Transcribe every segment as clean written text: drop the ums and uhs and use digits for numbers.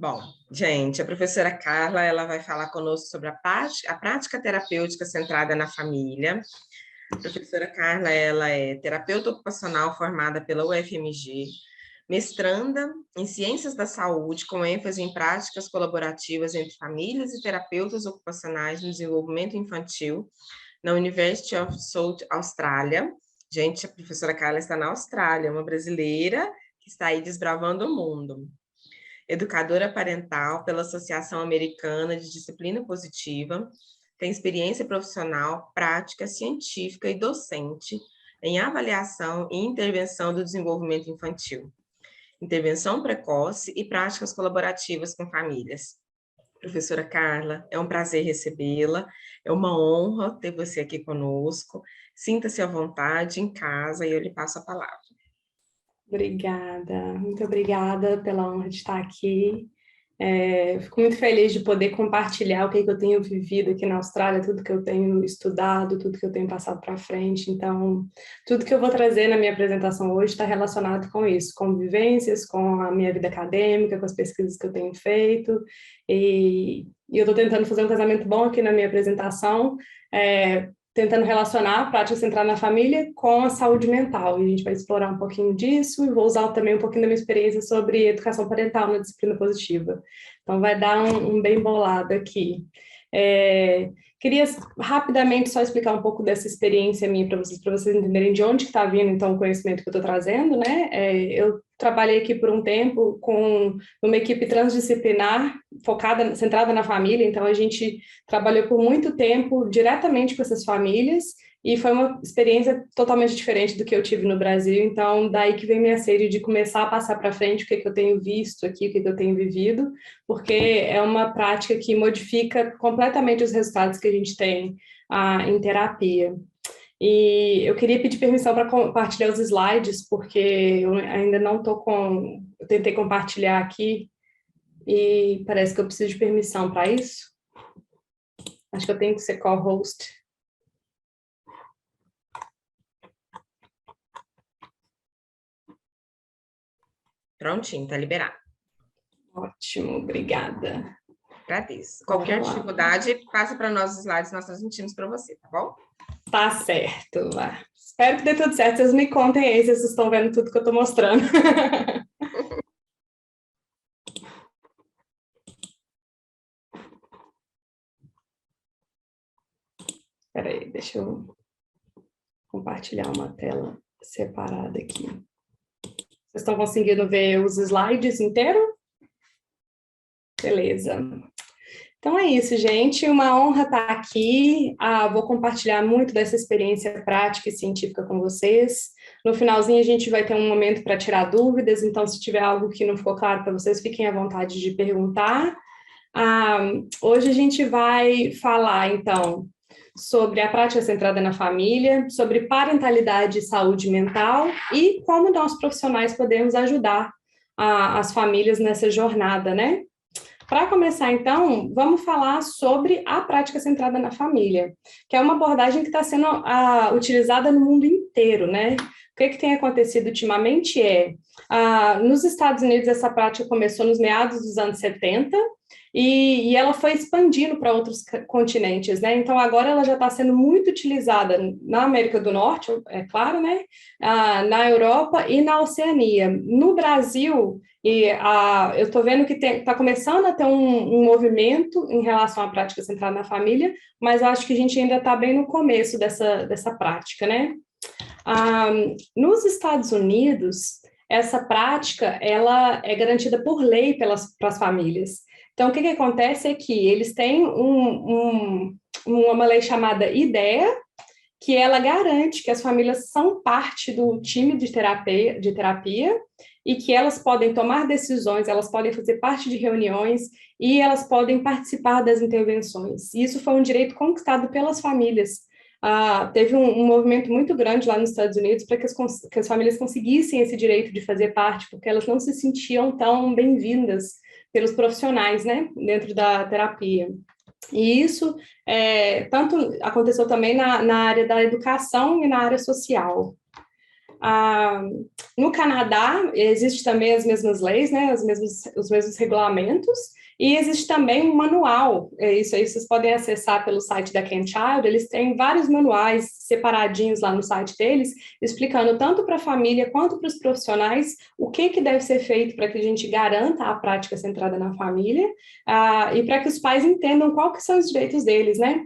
Bom, gente, a professora Carla, ela vai falar conosco sobre a prática terapêutica centrada na família. A professora Carla, ela é terapeuta ocupacional formada pela UFMG, mestranda em Ciências da Saúde, com ênfase em práticas colaborativas entre famílias e terapeutas ocupacionais no desenvolvimento infantil, na University of South Australia. Gente, a professora Carla está na Austrália, uma brasileira que está aí desbravando o mundo. Educadora parental pela Associação Americana de Disciplina Positiva, tem experiência profissional, prática, científica e docente em avaliação e intervenção do desenvolvimento infantil, intervenção precoce e práticas colaborativas com famílias. Professora Carla, é um prazer recebê-la, é uma honra ter você aqui conosco. Sinta-se à vontade em casa e eu lhe passo a palavra. Obrigada, muito obrigada pela honra de estar aqui. Fico muito feliz de poder compartilhar o que eu tenho vivido aqui na Austrália, tudo que eu tenho estudado, tudo que eu tenho passado para frente. Então, tudo que eu vou trazer na minha apresentação hoje está relacionado com isso, com vivências, com a minha vida acadêmica, com as pesquisas que eu tenho feito. E eu estou tentando fazer um casamento bom aqui na minha apresentação, tentando relacionar a prática centrada na família com a saúde mental. E a gente vai explorar um pouquinho disso e vou usar também um pouquinho da minha experiência sobre educação parental na disciplina positiva. Então, vai dar um bem bolado aqui. Queria rapidamente só explicar um pouco dessa experiência minha para vocês entenderem de onde está vindo, então, o conhecimento que eu estou trazendo, né? Eu trabalhei aqui por um tempo com uma equipe transdisciplinar, focada, centrada na família, então a gente trabalhou por muito tempo diretamente com essas famílias, e foi uma experiência totalmente diferente do que eu tive no Brasil, então daí que vem minha sede de começar a passar para frente o que eu tenho visto aqui, o que eu tenho vivido, porque é uma prática que modifica completamente os resultados que a gente tem em terapia. E eu queria pedir permissão para compartilhar os slides, porque eu ainda não estou com... Eu tentei compartilhar aqui e parece que eu preciso de permissão para isso. Acho que eu tenho que ser co-host. Prontinho, está liberado. Ótimo, obrigada. Agradeço. Qualquer dificuldade, passa para nós os slides, nós transmitimos para você, tá bom? Tá certo. Espero que dê tudo certo. Vocês me contem aí se vocês estão vendo tudo que eu estou mostrando. Espera aí, deixa eu compartilhar uma tela separada aqui. Vocês estão conseguindo ver os slides inteiros? Beleza. Então é isso, gente. Uma honra estar aqui. Vou compartilhar muito dessa experiência prática e científica com vocês. No finalzinho, a gente vai ter um momento para tirar dúvidas, então, se tiver algo que não ficou claro para vocês, fiquem à vontade de perguntar. Hoje a gente vai falar, então, sobre a prática centrada na família, sobre parentalidade e saúde mental e como nós profissionais podemos ajudar as famílias nessa jornada, né? Para começar, então, vamos falar sobre a prática centrada na família, que é uma abordagem que está sendo utilizada no mundo inteiro, né? O que tem acontecido ultimamente nos Estados Unidos, essa prática começou nos meados dos anos 70, e ela foi expandindo para outros continentes, né? Então, agora ela já está sendo muito utilizada na América do Norte, é claro, né? Na Europa e na Oceania. No Brasil, eu estou vendo que está começando a ter um movimento em relação à prática centrada na família, mas eu acho que a gente ainda está bem no começo dessa prática, né? Nos Estados Unidos, essa prática ela é garantida por lei para as famílias. Então, o que acontece é que eles têm uma lei chamada IDEA, que ela garante que as famílias são parte do time de terapia e que elas podem tomar decisões, elas podem fazer parte de reuniões e elas podem participar das intervenções. E isso foi um direito conquistado pelas famílias. Teve um movimento muito grande lá nos Estados Unidos para que as famílias conseguissem esse direito de fazer parte, porque elas não se sentiam tão bem-vindas pelos profissionais, né, dentro da terapia. E isso tanto aconteceu também na área da educação e na área social. Ah, no Canadá, existe também as mesmas leis, né, os mesmos regulamentos, e existe também um manual, isso aí vocês podem acessar pelo site da CanChild, eles têm vários manuais separadinhos lá no site deles, explicando tanto para a família quanto para os profissionais o que deve ser feito para que a gente garanta a prática centrada na família, e para que os pais entendam quais que são os direitos deles, né?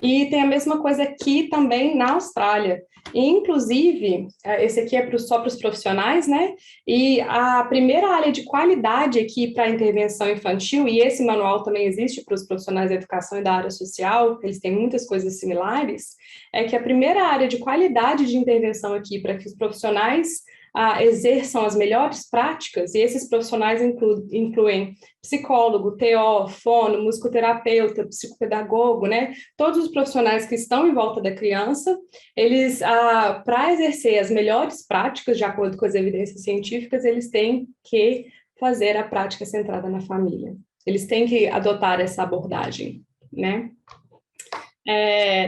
E tem a mesma coisa aqui também na Austrália. E, inclusive, esse aqui é só para os profissionais, né? E a primeira área de qualidade aqui para a intervenção infantil, e esse manual também existe para os profissionais da educação e da área social, eles têm muitas coisas similares, é que a primeira área de qualidade de intervenção aqui para que os profissionais exerçam as melhores práticas, e esses profissionais incluem psicólogo, TO, fono, musicoterapeuta, psicopedagogo, né? Todos os profissionais que estão em volta da criança, eles, para exercer as melhores práticas, de acordo com as evidências científicas, eles têm que fazer a prática centrada na família. Eles têm que adotar essa abordagem, né?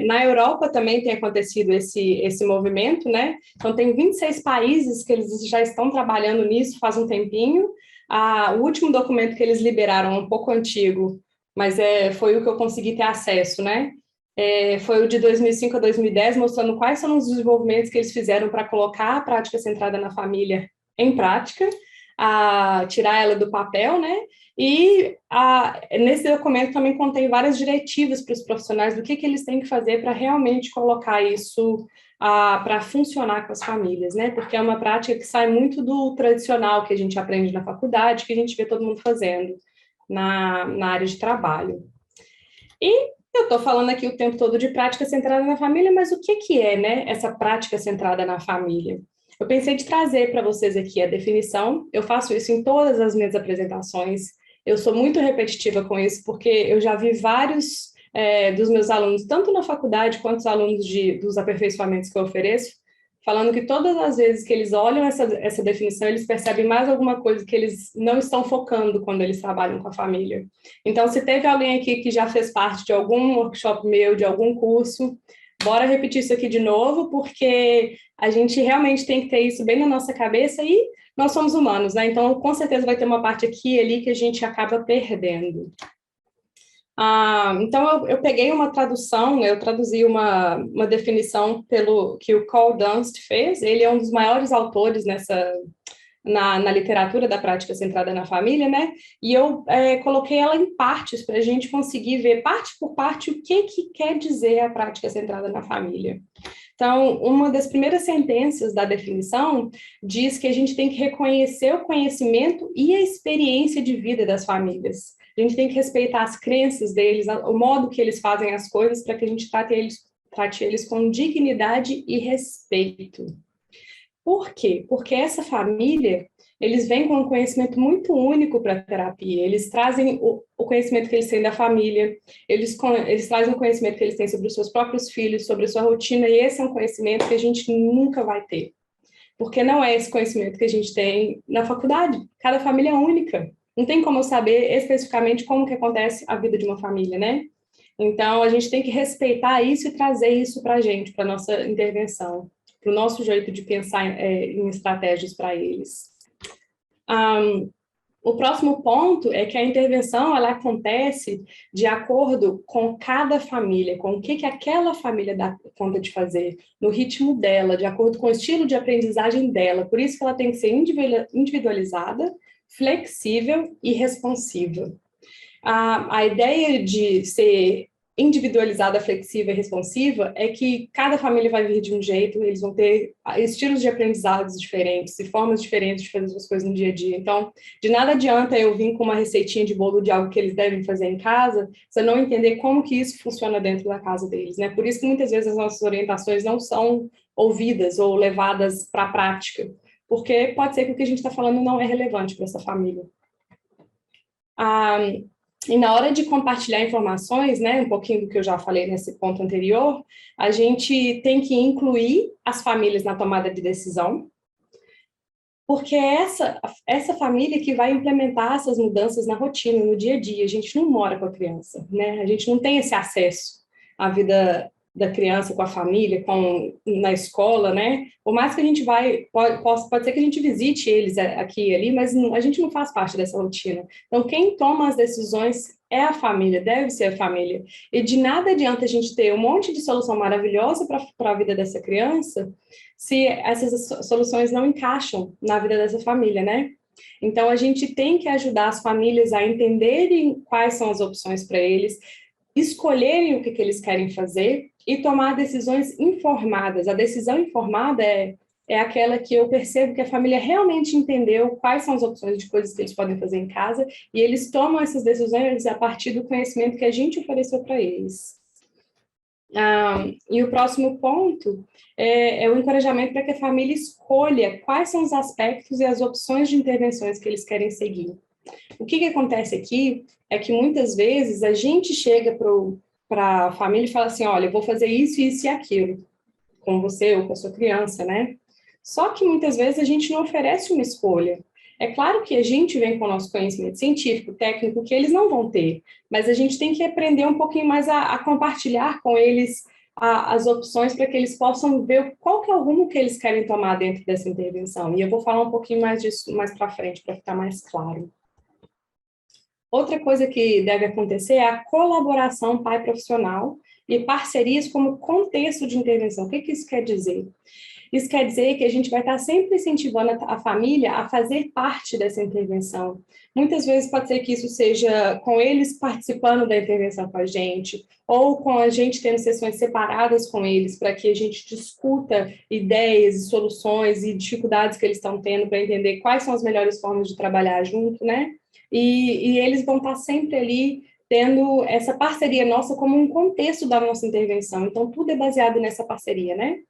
Na Europa também tem acontecido esse movimento, né? Então, tem 26 países que eles já estão trabalhando nisso faz um tempinho. O último documento que eles liberaram, um pouco antigo, mas foi o que eu consegui ter acesso, né? Foi o de 2005 a 2010, mostrando quais são os desenvolvimentos que eles fizeram para colocar a prática centrada na família em prática, tirar ela do papel, né? E nesse documento também contém várias diretivas para os profissionais do que eles têm que fazer para realmente colocar isso para funcionar com as famílias, né? Porque é uma prática que sai muito do tradicional que a gente aprende na faculdade, que a gente vê todo mundo fazendo na área de trabalho. E eu estou falando aqui o tempo todo de prática centrada na família, mas o que é, né, essa prática centrada na família? Eu pensei de trazer para vocês aqui a definição, eu faço isso em todas as minhas apresentações, eu sou muito repetitiva com isso, porque eu já vi vários dos meus alunos, tanto na faculdade quanto os alunos dos aperfeiçoamentos que eu ofereço, falando que todas as vezes que eles olham essa definição, eles percebem mais alguma coisa que eles não estão focando quando eles trabalham com a família. Então, se teve alguém aqui que já fez parte de algum workshop meu, de algum curso, bora repetir isso aqui de novo, porque a gente realmente tem que ter isso bem na nossa cabeça e nós somos humanos, né? Então, com certeza vai ter uma parte aqui e ali que a gente acaba perdendo. Então, eu peguei uma tradução, eu traduzi uma definição que o Carl Dunst fez, ele é um dos maiores autores na literatura da prática centrada na família, né? E eu coloquei ela em partes para a gente conseguir ver, parte por parte, o que quer dizer a prática centrada na família. Então, uma das primeiras sentenças da definição diz que a gente tem que reconhecer o conhecimento e a experiência de vida das famílias. A gente tem que respeitar as crenças deles, o modo que eles fazem as coisas, para que a gente trate eles com dignidade e respeito. Por quê? Porque essa família, eles vêm com um conhecimento muito único para a terapia, eles trazem o conhecimento que eles têm da família, eles trazem o conhecimento que eles têm sobre os seus próprios filhos, sobre a sua rotina, e esse é um conhecimento que a gente nunca vai ter, porque não é esse conhecimento que a gente tem na faculdade, cada família é única, não tem como eu saber especificamente como que acontece a vida de uma família, né? Então, a gente tem que respeitar isso e trazer isso para a gente, para a nossa intervenção, para o nosso jeito de pensar em estratégias para eles. O próximo ponto é que a intervenção ela acontece de acordo com cada família, com o que aquela família dá conta de fazer, no ritmo dela, de acordo com o estilo de aprendizagem dela. Por isso que ela tem que ser individualizada, flexível e responsiva. A ideia de ser individualizada, flexível e responsiva é que cada família vai vir de um jeito, eles vão ter estilos de aprendizados diferentes e formas diferentes de fazer as coisas no dia a dia. Então, de nada adianta eu vir com uma receitinha de bolo de algo que eles devem fazer em casa, se eu não entender como que isso funciona dentro da casa deles, né? Por isso que muitas vezes as nossas orientações não são ouvidas ou levadas para a prática, porque pode ser que o que a gente está falando não é relevante para essa família. E na hora de compartilhar informações, né, um pouquinho do que eu já falei nesse ponto anterior, a gente tem que incluir as famílias na tomada de decisão, porque é essa família que vai implementar essas mudanças na rotina, no dia a dia. A gente não mora com a criança, né? A gente não tem esse acesso à vida da criança com a família, na escola, né? Por mais que a gente pode ser que a gente visite eles aqui e ali, mas a gente não faz parte dessa rotina. Então, quem toma as decisões é a família, deve ser a família. E de nada adianta a gente ter um monte de solução maravilhosa para a vida dessa criança, se essas soluções não encaixam na vida dessa família, né? Então, a gente tem que ajudar as famílias a entenderem quais são as opções para eles, escolherem o que eles querem fazer e tomar decisões informadas. A decisão informada é aquela que eu percebo que a família realmente entendeu quais são as opções de coisas que eles podem fazer em casa e eles tomam essas decisões a partir do conhecimento que a gente ofereceu para eles. E o próximo ponto é o encorajamento para que a família escolha quais são os aspectos e as opções de intervenções que eles querem seguir. O que acontece aqui é que muitas vezes a gente chega para a família e fala assim, olha, eu vou fazer isso, isso e aquilo, com você ou com a sua criança, né? Só que muitas vezes a gente não oferece uma escolha. É claro que a gente vem com o nosso conhecimento científico, técnico, que eles não vão ter, mas a gente tem que aprender um pouquinho mais a compartilhar com eles as opções para que eles possam ver qual que é o rumo que eles querem tomar dentro dessa intervenção. E eu vou falar um pouquinho mais disso mais para frente, para ficar mais claro. Outra coisa que deve acontecer é a colaboração pai-profissional e parcerias como contexto de intervenção. O que isso quer dizer? Isso quer dizer que a gente vai estar sempre incentivando a família a fazer parte dessa intervenção. Muitas vezes pode ser que isso seja com eles participando da intervenção com a gente, ou com a gente tendo sessões separadas com eles, para que a gente discuta ideias e soluções e dificuldades que eles estão tendo para entender quais são as melhores formas de trabalhar junto, né? E eles vão estar sempre ali tendo essa parceria nossa como um contexto da nossa intervenção. Então, tudo é baseado nessa parceria, né?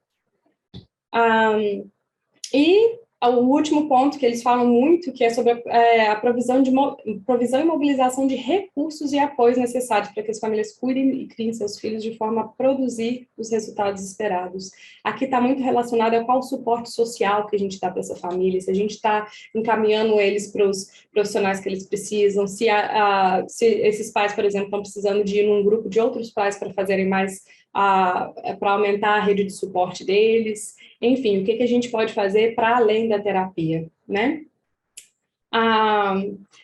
E o último ponto que eles falam muito, que é sobre a provisão e mobilização de recursos e apoios necessários para que as famílias cuidem e criem seus filhos de forma a produzir os resultados esperados. Aqui está muito relacionado a qual suporte social que a gente dá para essa família, se a gente está encaminhando eles para os profissionais que eles precisam, se esses pais, por exemplo, estão precisando de ir num grupo de outros pais para fazerem mais, para aumentar a rede de suporte deles. Enfim, o que a gente pode fazer para além da terapia, né?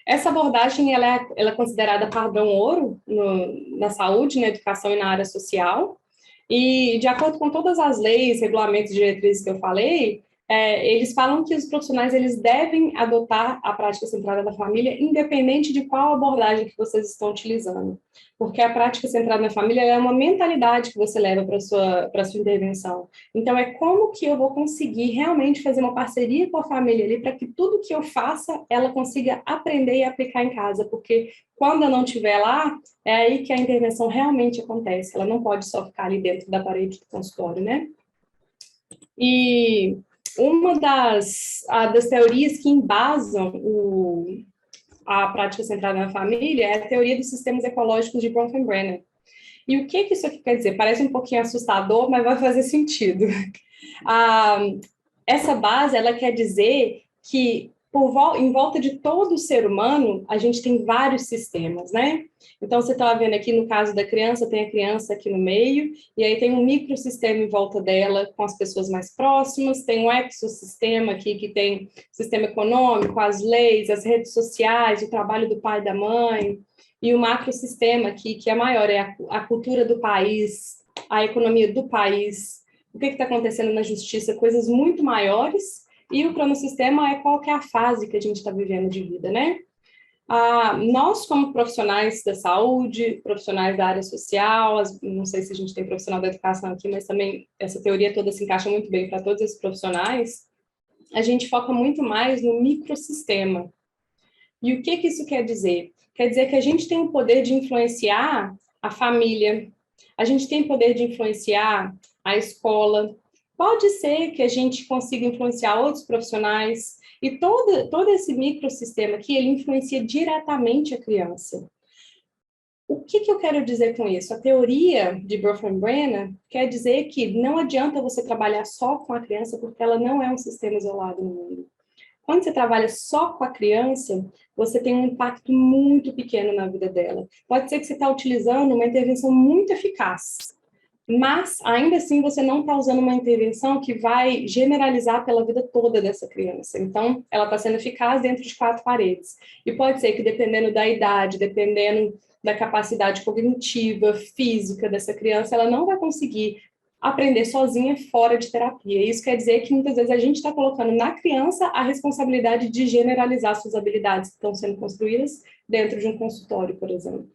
Essa abordagem ela é considerada padrão ouro na saúde, na educação e na área social, e de acordo com todas as leis, regulamentos e diretrizes que eu falei, eles falam que os profissionais eles devem adotar a prática centrada na família, independente de qual abordagem que vocês estão utilizando. Porque a prática centrada na família é uma mentalidade que você leva para a sua intervenção. Então, é como que eu vou conseguir realmente fazer uma parceria com a família ali para que tudo que eu faça, ela consiga aprender e aplicar em casa. Porque quando eu não estiver lá, é aí que a intervenção realmente acontece. Ela não pode só ficar ali dentro da parede do consultório, né? E uma das teorias que embasam a prática centrada na família é a teoria dos sistemas ecológicos de Bronfenbrenner. E o que isso aqui quer dizer? Parece um pouquinho assustador, mas vai fazer sentido. Essa base, ela quer dizer que em volta de todo ser humano, a gente tem vários sistemas, né? Então, você está vendo aqui, no caso da criança, tem a criança aqui no meio, e aí tem um microsistema em volta dela, com as pessoas mais próximas, tem um exossistema aqui, que tem o sistema econômico, as leis, as redes sociais, o trabalho do pai e da mãe, e o macrosistema aqui, que é maior, é a cultura do país, a economia do país, o que está acontecendo na justiça, coisas muito maiores, e o cronossistema é qual que é a fase que a gente está vivendo de vida, né? Nós, como profissionais da saúde, profissionais da área social, não sei se a gente tem profissional da educação aqui, mas também essa teoria toda se encaixa muito bem para todos esses profissionais, a gente foca muito mais no microsistema. E o que isso quer dizer? Quer dizer que a gente tem o poder de influenciar a família, a gente tem o poder de influenciar a escola, pode ser que a gente consiga influenciar outros profissionais, e todo esse microsistema aqui, ele influencia diretamente a criança. O que eu quero dizer com isso? A teoria de Bronfenbrenner quer dizer que não adianta você trabalhar só com a criança, porque ela não é um sistema isolado no mundo. Quando você trabalha só com a criança, você tem um impacto muito pequeno na vida dela. Pode ser que você está utilizando uma intervenção muito eficaz, mas ainda assim você não está usando uma intervenção que vai generalizar pela vida toda dessa criança. Então, ela está sendo eficaz dentro de 4 paredes. E pode ser que, dependendo da idade, dependendo da capacidade cognitiva, física dessa criança, ela não vai conseguir aprender sozinha fora de terapia. Isso quer dizer que muitas vezes a gente está colocando na criança a responsabilidade de generalizar suas habilidades que estão sendo construídas dentro de um consultório, por exemplo.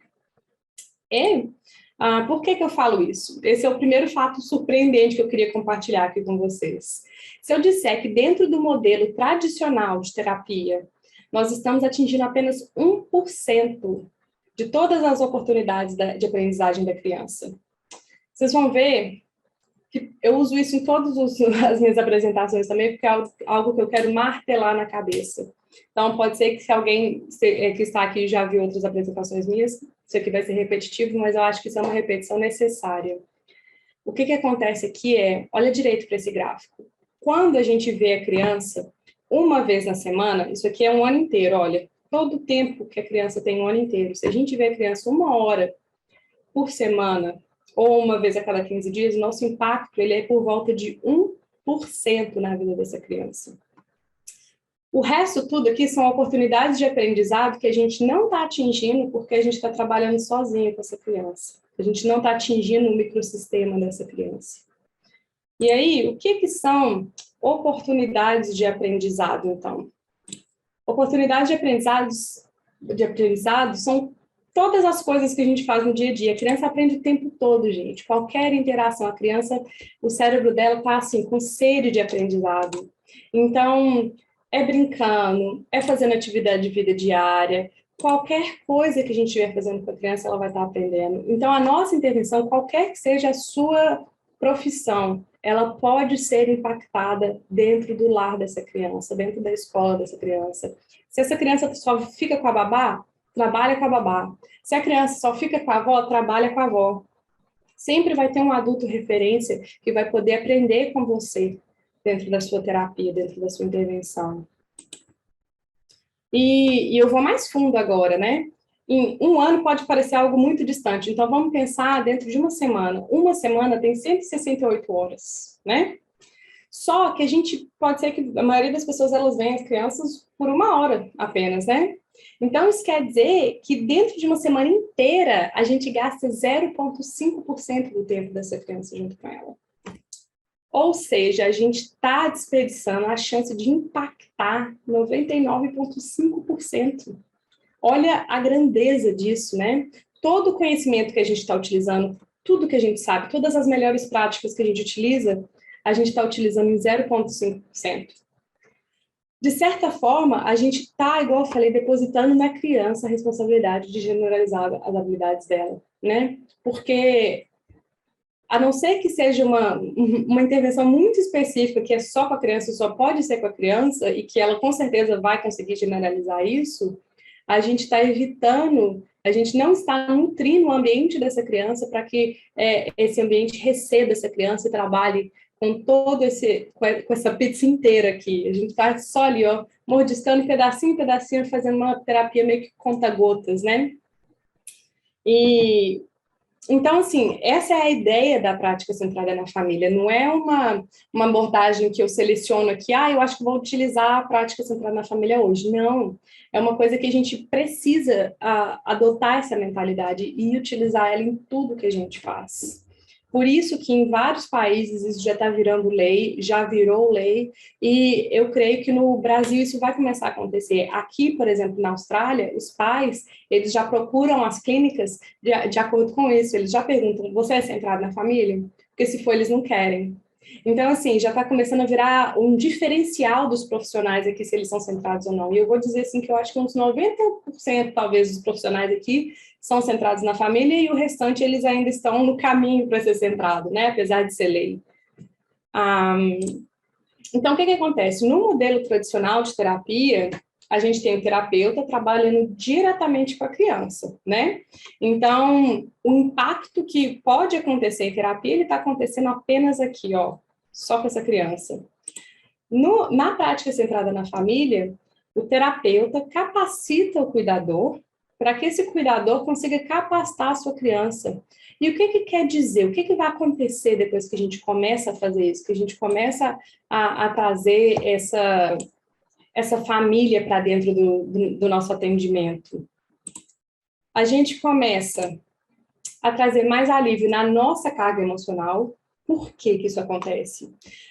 Por que eu falo isso? Esse é o primeiro fato surpreendente que eu queria compartilhar aqui com vocês. Se eu disser que dentro do modelo tradicional de terapia, nós estamos atingindo apenas 1% de todas as oportunidades de aprendizagem da criança, vocês vão ver que eu uso isso em todas as minhas apresentações também, porque é algo que eu quero martelar na cabeça. Então, pode ser que se alguém que está aqui já viu outras apresentações minhas, isso aqui vai ser repetitivo, mas eu acho que isso é uma repetição necessária. O que acontece aqui olha direito para esse gráfico. Quando a gente vê a criança uma vez na semana, isso aqui é um ano inteiro, olha, todo o tempo que a criança tem um ano inteiro. Se a gente vê a criança 1 hora por semana, ou uma vez a cada 15 dias, o nosso impacto ele é por volta de 1% na vida dessa criança. O resto tudo aqui são oportunidades de aprendizado que a gente não está atingindo porque a gente está trabalhando sozinho com essa criança. A gente não está atingindo o microsistema dessa criança. E aí, o que são oportunidades de aprendizado, então? Oportunidades de aprendizado são todas as coisas que a gente faz no dia a dia. A criança aprende o tempo todo, gente. Qualquer interação, a criança, o cérebro dela está assim, com sede de aprendizado. Então, é brincando, é fazendo atividade de vida diária, qualquer coisa que a gente estiver fazendo com a criança, ela vai estar aprendendo. Então, a nossa intervenção, qualquer que seja a sua profissão, ela pode ser impactada dentro do lar dessa criança, dentro da escola dessa criança. Se essa criança só fica com a babá, trabalha com a babá. Se a criança só fica com a avó, trabalha com a avó. Sempre vai ter um adulto referência que vai poder aprender com você dentro da sua terapia, dentro da sua intervenção. E eu vou mais fundo agora, né? Em 1 ano pode parecer algo muito distante, então vamos pensar dentro de uma semana. Uma semana tem 168 horas, né? Só que a gente pode ser que a maioria das pessoas elas veem as crianças por 1 hora apenas, né? Então, isso quer dizer que dentro de uma semana inteira, a gente gasta 0,5% do tempo dessa criança junto com ela. Ou seja, a gente está desperdiçando a chance de impactar 99,5%. Olha a grandeza disso, né? Todo o conhecimento que a gente está utilizando, tudo que a gente sabe, todas as melhores práticas que a gente utiliza, a gente está utilizando em 0,5%. De certa forma, a gente está, igual eu falei, depositando na criança a responsabilidade de generalizar as habilidades dela, né? Porque, a não ser que seja uma intervenção muito específica, que é só com a criança, só pode ser com a criança, e que ela com certeza vai conseguir generalizar isso, a gente está evitando, a gente não está nutrindo o ambiente dessa criança para que esse ambiente receba essa criança e trabalhe com essa pizza inteira aqui. A gente está só ali, ó, mordiscando pedacinho em pedacinho, fazendo uma terapia meio que conta-gotas, né? Então, assim, essa é a ideia da prática centrada na família. Não é uma abordagem que eu seleciono aqui, eu acho que vou utilizar a prática centrada na família hoje. Não, é uma coisa que a gente precisa adotar essa mentalidade e utilizar ela em tudo que a gente faz. Por isso que em vários países isso já está virando lei, já virou lei, e eu creio que no Brasil isso vai começar a acontecer. Aqui, por exemplo, na Austrália, os pais, eles já procuram as clínicas de acordo com isso, eles já perguntam, você é centrado na família? Porque se for, eles não querem. Então, assim, já está começando a virar um diferencial dos profissionais aqui, se eles são centrados ou não. E eu vou dizer, assim, que eu acho que uns 90%, talvez, dos profissionais aqui são centrados na família e o restante, eles ainda estão no caminho para ser centrado, né? Apesar de ser lei. Então, o que acontece? No modelo tradicional de terapia, a gente tem o terapeuta trabalhando diretamente com a criança, né? Então, o impacto que pode acontecer em terapia, ele está acontecendo apenas aqui, ó, só com essa criança. Na prática centrada na família, o terapeuta capacita o cuidador para que esse cuidador consiga capacitar a sua criança. E o que quer dizer? O que vai acontecer depois que a gente começa a fazer isso? Que a gente começa a trazer essa família para dentro do nosso atendimento? A gente começa a trazer mais alívio na nossa carga emocional. Por que isso acontece?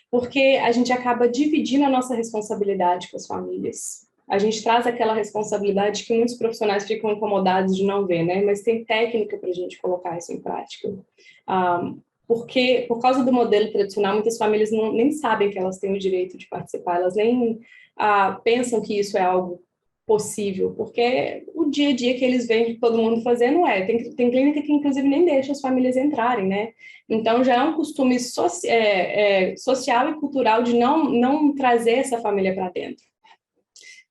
Porque a gente acaba dividindo a nossa responsabilidade com as famílias. A gente traz aquela responsabilidade que muitos profissionais ficam incomodados de não ver, né? Mas tem técnica para a gente colocar isso em prática. Porque, por causa do modelo tradicional, muitas famílias nem sabem que elas têm o direito de participar, elas nem pensam que isso é algo possível, porque o dia a dia que eles veem todo mundo fazendo tem clínica que inclusive nem deixa as famílias entrarem, né? Então já é um costume social e cultural de não trazer essa família para dentro.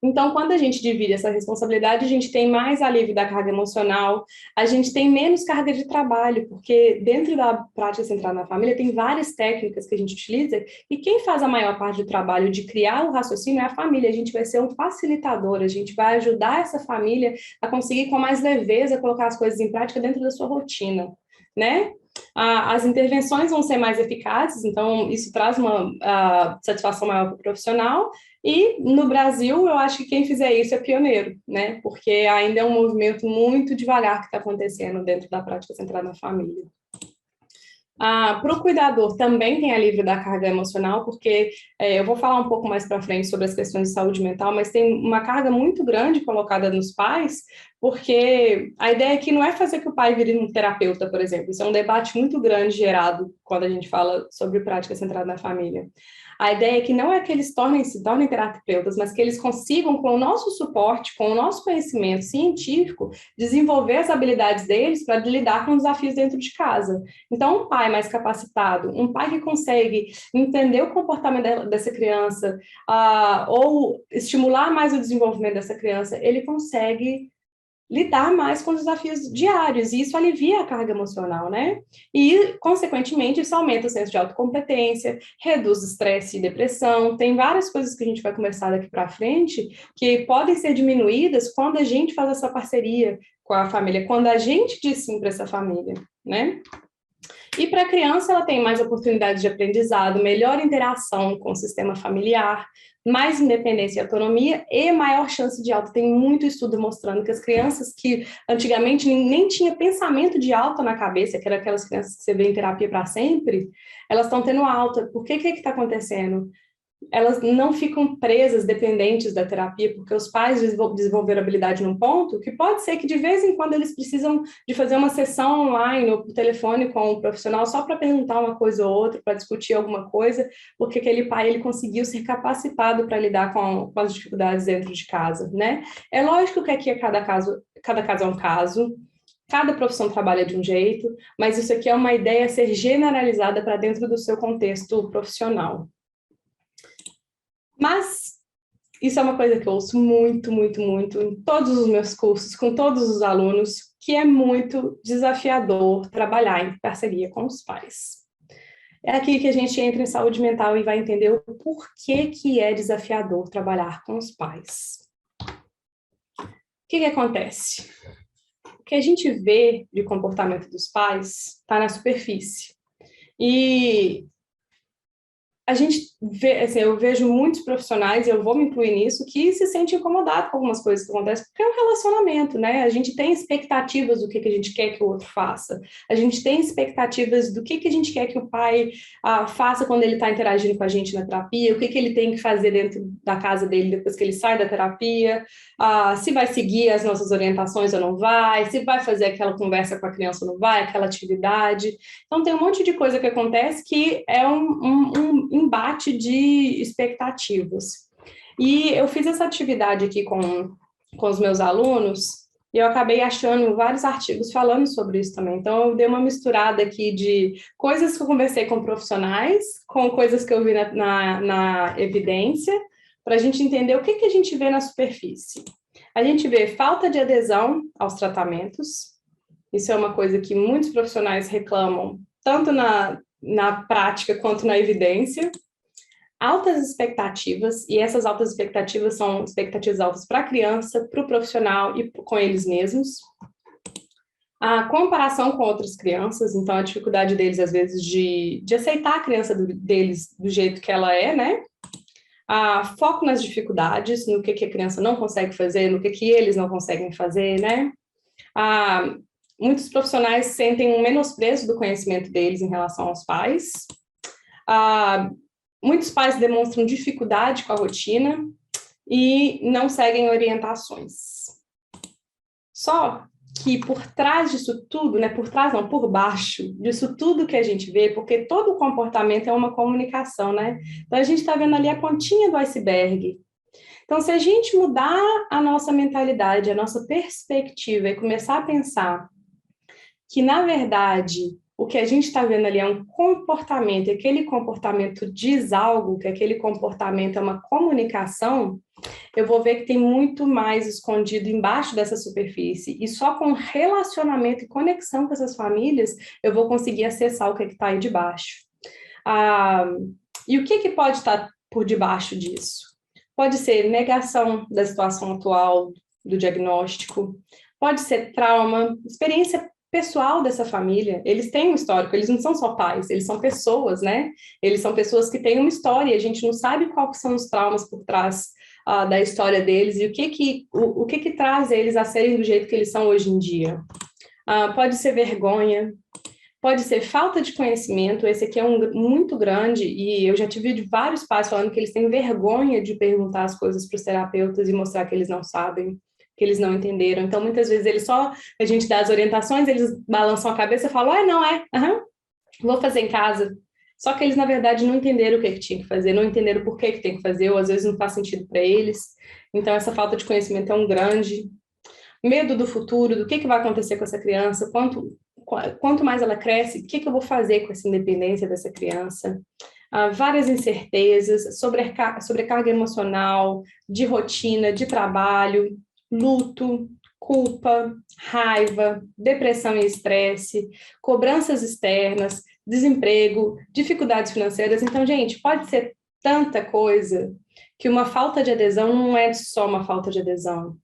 Então, quando a gente divide essa responsabilidade, a gente tem mais alívio da carga emocional, a gente tem menos carga de trabalho, porque dentro da prática centrada na família tem várias técnicas que a gente utiliza, e quem faz a maior parte do trabalho de criar o raciocínio é a família. A gente vai ser um facilitador, a gente vai ajudar essa família a conseguir com mais leveza colocar as coisas em prática dentro da sua rotina, né? As intervenções vão ser mais eficazes, então isso traz uma satisfação maior para o profissional. E no Brasil, eu acho que quem fizer isso é pioneiro, né? Porque ainda é um movimento muito devagar que está acontecendo dentro da prática centrada na família. Para o cuidador também tem alívio da carga emocional, porque eu vou falar um pouco mais para frente sobre as questões de saúde mental, mas tem uma carga muito grande colocada nos pais, porque a ideia aqui não é fazer que o pai vire um terapeuta, por exemplo. Isso é um debate muito grande gerado quando a gente fala sobre prática centrada na família. A ideia é que não é que eles se tornem terapeutas, mas que eles consigam, com o nosso suporte, com o nosso conhecimento científico, desenvolver as habilidades deles para lidar com os desafios dentro de casa. Então, um pai mais capacitado, um pai que consegue entender o comportamento dessa criança, ou estimular mais o desenvolvimento dessa criança, ele consegue lidar mais com os desafios diários, e isso alivia a carga emocional, né? E, consequentemente, isso aumenta o senso de autocompetência, reduz estresse e depressão. Tem várias coisas que a gente vai conversar daqui para frente que podem ser diminuídas quando a gente faz essa parceria com a família, quando a gente diz sim para essa família, né? E para a criança, ela tem mais oportunidades de aprendizado, melhor interação com o sistema familiar, mais independência e autonomia e maior chance de alta. Tem muito estudo mostrando que as crianças que antigamente nem tinha pensamento de alta na cabeça, que eram aquelas crianças que você vê em terapia para sempre, elas estão tendo alta. Por que está acontecendo? Elas não ficam presas, dependentes da terapia, porque os pais desenvolveram habilidade num ponto que pode ser que de vez em quando eles precisam de fazer uma sessão online ou por telefone com um profissional só para perguntar uma coisa ou outra, para discutir alguma coisa, porque aquele pai ele conseguiu ser capacitado para lidar com as dificuldades dentro de casa, né? É lógico que aqui cada caso é um caso, cada profissão trabalha de um jeito, mas isso aqui é uma ideia a ser generalizada para dentro do seu contexto profissional. Mas isso é uma coisa que eu ouço muito, muito, muito em todos os meus cursos, com todos os alunos, que é muito desafiador trabalhar em parceria com os pais. É aqui que a gente entra em saúde mental e vai entender o porquê que é desafiador trabalhar com os pais. O que acontece? O que a gente vê de comportamento dos pais está na superfície. E a gente vê, assim, eu vejo muitos profissionais, e eu vou me incluir nisso, que se sentem incomodados com algumas coisas que acontecem, porque é um relacionamento, né? A gente tem expectativas do que a gente quer que o outro faça. A gente tem expectativas do que a gente quer que o pai faça quando ele está interagindo com a gente na terapia, o que ele tem que fazer dentro da casa dele depois que ele sai da terapia, se vai seguir as nossas orientações ou não vai, se vai fazer aquela conversa com a criança ou não vai, aquela atividade. Então, tem um monte de coisa que acontece que é um embate de expectativas. E eu fiz essa atividade aqui com os meus alunos e eu acabei achando vários artigos falando sobre isso também. Então, eu dei uma misturada aqui de coisas que eu conversei com profissionais, com coisas que eu vi na evidência, para a gente entender o que a gente vê na superfície. A gente vê falta de adesão aos tratamentos. Isso é uma coisa que muitos profissionais reclamam, tanto na prática quanto na evidência. altas expectativas, e essas altas expectativas são expectativas altas para a criança, para o profissional e com eles mesmos. A comparação com outras crianças, então a dificuldade deles, às vezes, de aceitar a criança deles do jeito que ela é, né? Foco nas dificuldades, no que a criança não consegue fazer, no que eles não conseguem fazer, né? Muitos profissionais sentem um menosprezo do conhecimento deles em relação aos pais. Muitos pais demonstram dificuldade com a rotina e não seguem orientações. Só que por trás disso tudo, né, por baixo disso tudo que a gente vê, porque todo o comportamento é uma comunicação, né? Então a gente está vendo ali a pontinha do iceberg. Então, se a gente mudar a nossa mentalidade, a nossa perspectiva e começar a pensar que, na verdade, o que a gente está vendo ali é um comportamento, e aquele comportamento diz algo, que aquele comportamento é uma comunicação, eu vou ver que tem muito mais escondido embaixo dessa superfície, e só com relacionamento e conexão com essas famílias, eu vou conseguir acessar o que está aí debaixo. E o que pode estar por debaixo disso? Pode ser negação da situação atual, do diagnóstico, pode ser trauma, experiência pessoal dessa família. Eles têm um histórico, eles não são só pais, eles são pessoas, né? Eles são pessoas que têm uma história, e a gente não sabe quais são os traumas por trás da história deles e o que traz eles a serem do jeito que eles são hoje em dia. Pode ser vergonha, pode ser falta de conhecimento, esse aqui é muito grande, e eu já tive de vários pais falando que eles têm vergonha de perguntar as coisas para os terapeutas e mostrar que eles não sabem, que eles não entenderam. Então, muitas vezes, a gente dá as orientações, eles balançam a cabeça e falam, não é, vou fazer em casa. Só que eles, na verdade, não entenderam o que tinha que fazer, não entenderam por que tem que fazer, ou às vezes não faz sentido para eles. Então, essa falta de conhecimento é um grande. Medo do futuro, do que vai acontecer com essa criança, quanto mais ela cresce, o que eu vou fazer com essa independência dessa criança. Várias incertezas, sobrecarga emocional, de rotina, de trabalho, luto, culpa, raiva, depressão e estresse, cobranças externas, desemprego, dificuldades financeiras. Então, gente, pode ser tanta coisa que uma falta de adesão não é só uma falta de adesão.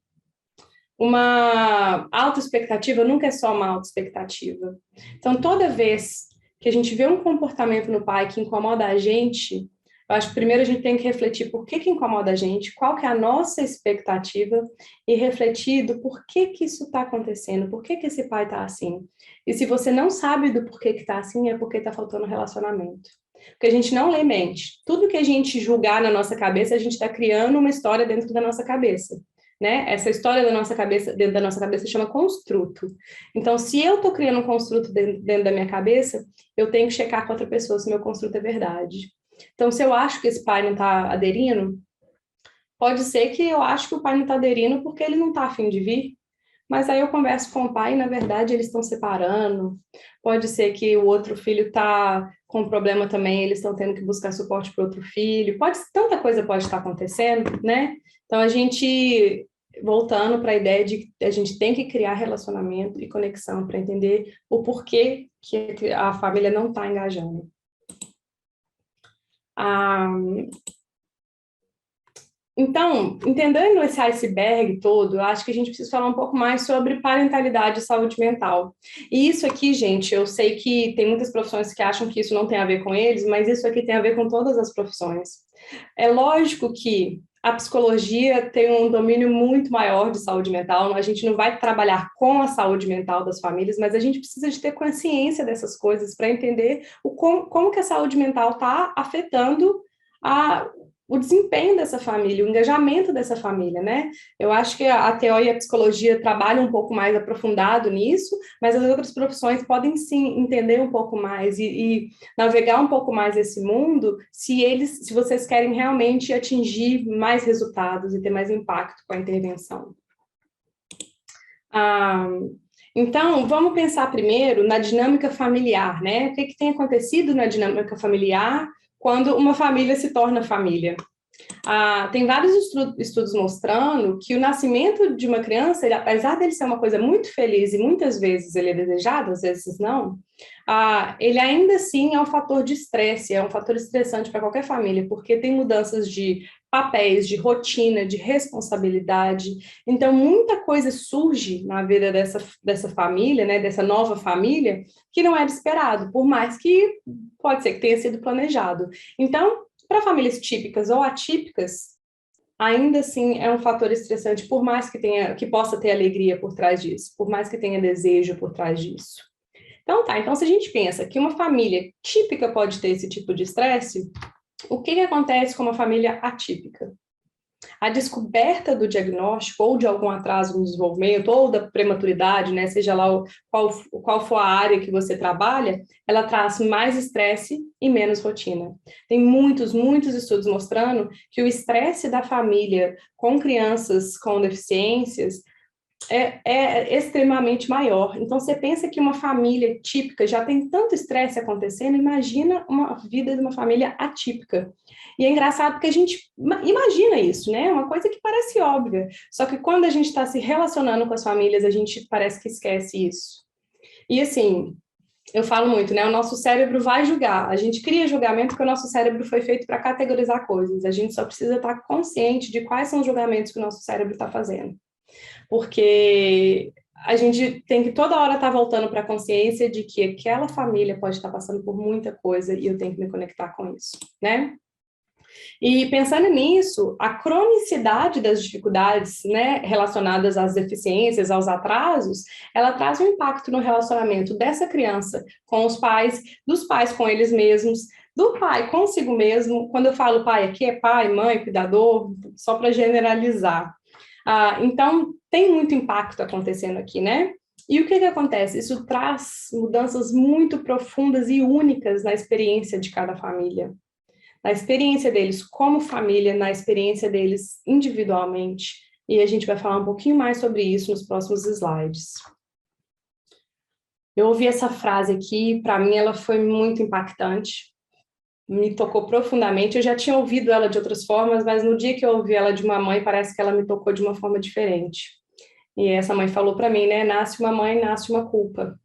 Uma autoexpectativa nunca é só uma autoexpectativa. Então, toda vez que a gente vê um comportamento no pai que incomoda a gente, eu acho que primeiro a gente tem que refletir por que incomoda a gente, qual que é a nossa expectativa, e refletir do porquê que isso está acontecendo, por que esse pai está assim. E se você não sabe do porquê que está assim, é porque está faltando relacionamento. Porque a gente não lê mente. Tudo que a gente julgar na nossa cabeça, a gente está criando uma história dentro da nossa cabeça. Né? Essa história da nossa cabeça, dentro da nossa cabeça, chama construto. Então, se eu estou criando um construto dentro da minha cabeça, eu tenho que checar com outra pessoa se meu construto é verdade. Então, se eu acho que esse pai não está aderindo, pode ser que eu acho que o pai não está aderindo porque ele não está a fim de vir, mas aí eu converso com o pai e, na verdade, eles estão separando. Pode ser que o outro filho está com problema também, eles estão tendo que buscar suporte para outro filho. Tanta coisa pode estar acontecendo, né? Então, voltando para a ideia de que a gente tem que criar relacionamento e conexão para entender o porquê que a família não está engajando. Então, entendendo esse iceberg todo, eu acho que a gente precisa falar um pouco mais sobre parentalidade e saúde mental. E isso aqui, gente, eu sei que tem muitas profissões que acham que isso não tem a ver com eles, mas isso aqui tem a ver com todas as profissões. É lógico que a psicologia tem um domínio muito maior de saúde mental, a gente não vai trabalhar com a saúde mental das famílias, mas a gente precisa de ter consciência dessas coisas para entender como que a saúde mental está afetando o desempenho dessa família, o engajamento dessa família, né? Eu acho que a TO e a psicologia trabalham um pouco mais aprofundado nisso, mas as outras profissões podem sim entender um pouco mais e navegar um pouco mais esse mundo, se vocês querem realmente atingir mais resultados e ter mais impacto com a intervenção. Então, vamos pensar primeiro na dinâmica familiar, né? O que tem acontecido na dinâmica familiar quando uma família se torna família? Tem vários estudos mostrando que o nascimento de uma criança, ele, apesar dele ser uma coisa muito feliz e muitas vezes ele é desejado, às vezes não, ele ainda assim é um fator de estresse, é um fator estressante para qualquer família, porque tem mudanças de papéis, de rotina, de responsabilidade. Então, muita coisa surge na vida dessa família, né, dessa nova família, que não era esperado, por mais que pode ser que tenha sido planejado. Então, para famílias típicas ou atípicas, ainda assim é um fator estressante, por mais que possa ter alegria por trás disso, por mais que tenha desejo por trás disso. Então se a gente pensa que uma família típica pode ter esse tipo de estresse, o que acontece com uma família atípica? A descoberta do diagnóstico ou de algum atraso no desenvolvimento ou da prematuridade, né, seja lá qual for a área que você trabalha, ela traz mais estresse e menos rotina. Tem muitos estudos mostrando que o estresse da família com crianças com deficiências é extremamente maior. Então, você pensa que uma família típica já tem tanto estresse acontecendo, imagina uma vida de uma família atípica. E é engraçado porque a gente imagina isso, né? Uma coisa que parece óbvia. Só que quando a gente está se relacionando com as famílias, a gente parece que esquece isso. E assim, eu falo muito, né? O nosso cérebro vai julgar. A gente cria julgamento porque o nosso cérebro foi feito para categorizar coisas. A gente só precisa estar consciente de quais são os julgamentos que o nosso cérebro está fazendo. Porque a gente tem que toda hora estar voltando para a consciência de que aquela família pode estar passando por muita coisa e eu tenho que me conectar com isso, né? E pensando nisso, a cronicidade das dificuldades, né, relacionadas às deficiências, aos atrasos, ela traz um impacto no relacionamento dessa criança com os pais, dos pais com eles mesmos, do pai consigo mesmo. Quando eu falo pai aqui, é pai, mãe, cuidador, só para generalizar. Então, tem muito impacto acontecendo aqui, né? E o que acontece? Isso traz mudanças muito profundas e únicas na experiência de cada família. Na experiência deles como família, na experiência deles individualmente. E a gente vai falar um pouquinho mais sobre isso nos próximos slides. Eu ouvi essa frase aqui, para mim ela foi muito impactante, me tocou profundamente. Eu já tinha ouvido ela de outras formas, mas no dia que eu ouvi ela de uma mãe, parece que ela me tocou de uma forma diferente. E essa mãe falou para mim, né, nasce uma mãe, nasce uma culpa.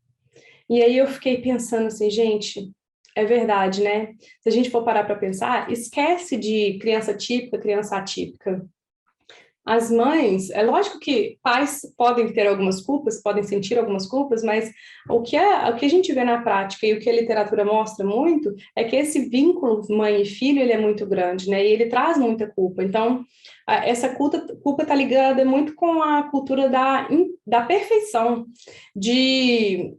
E aí eu fiquei pensando assim, gente, é verdade, né? Se a gente for parar para pensar, esquece de criança típica, criança atípica. As mães, é lógico que pais podem ter algumas culpas, podem sentir algumas culpas, mas o que a gente vê na prática e o que a literatura mostra muito é que esse vínculo mãe e filho, ele é muito grande, né? E ele traz muita culpa. Então, essa culpa está ligada muito com a cultura da perfeição, de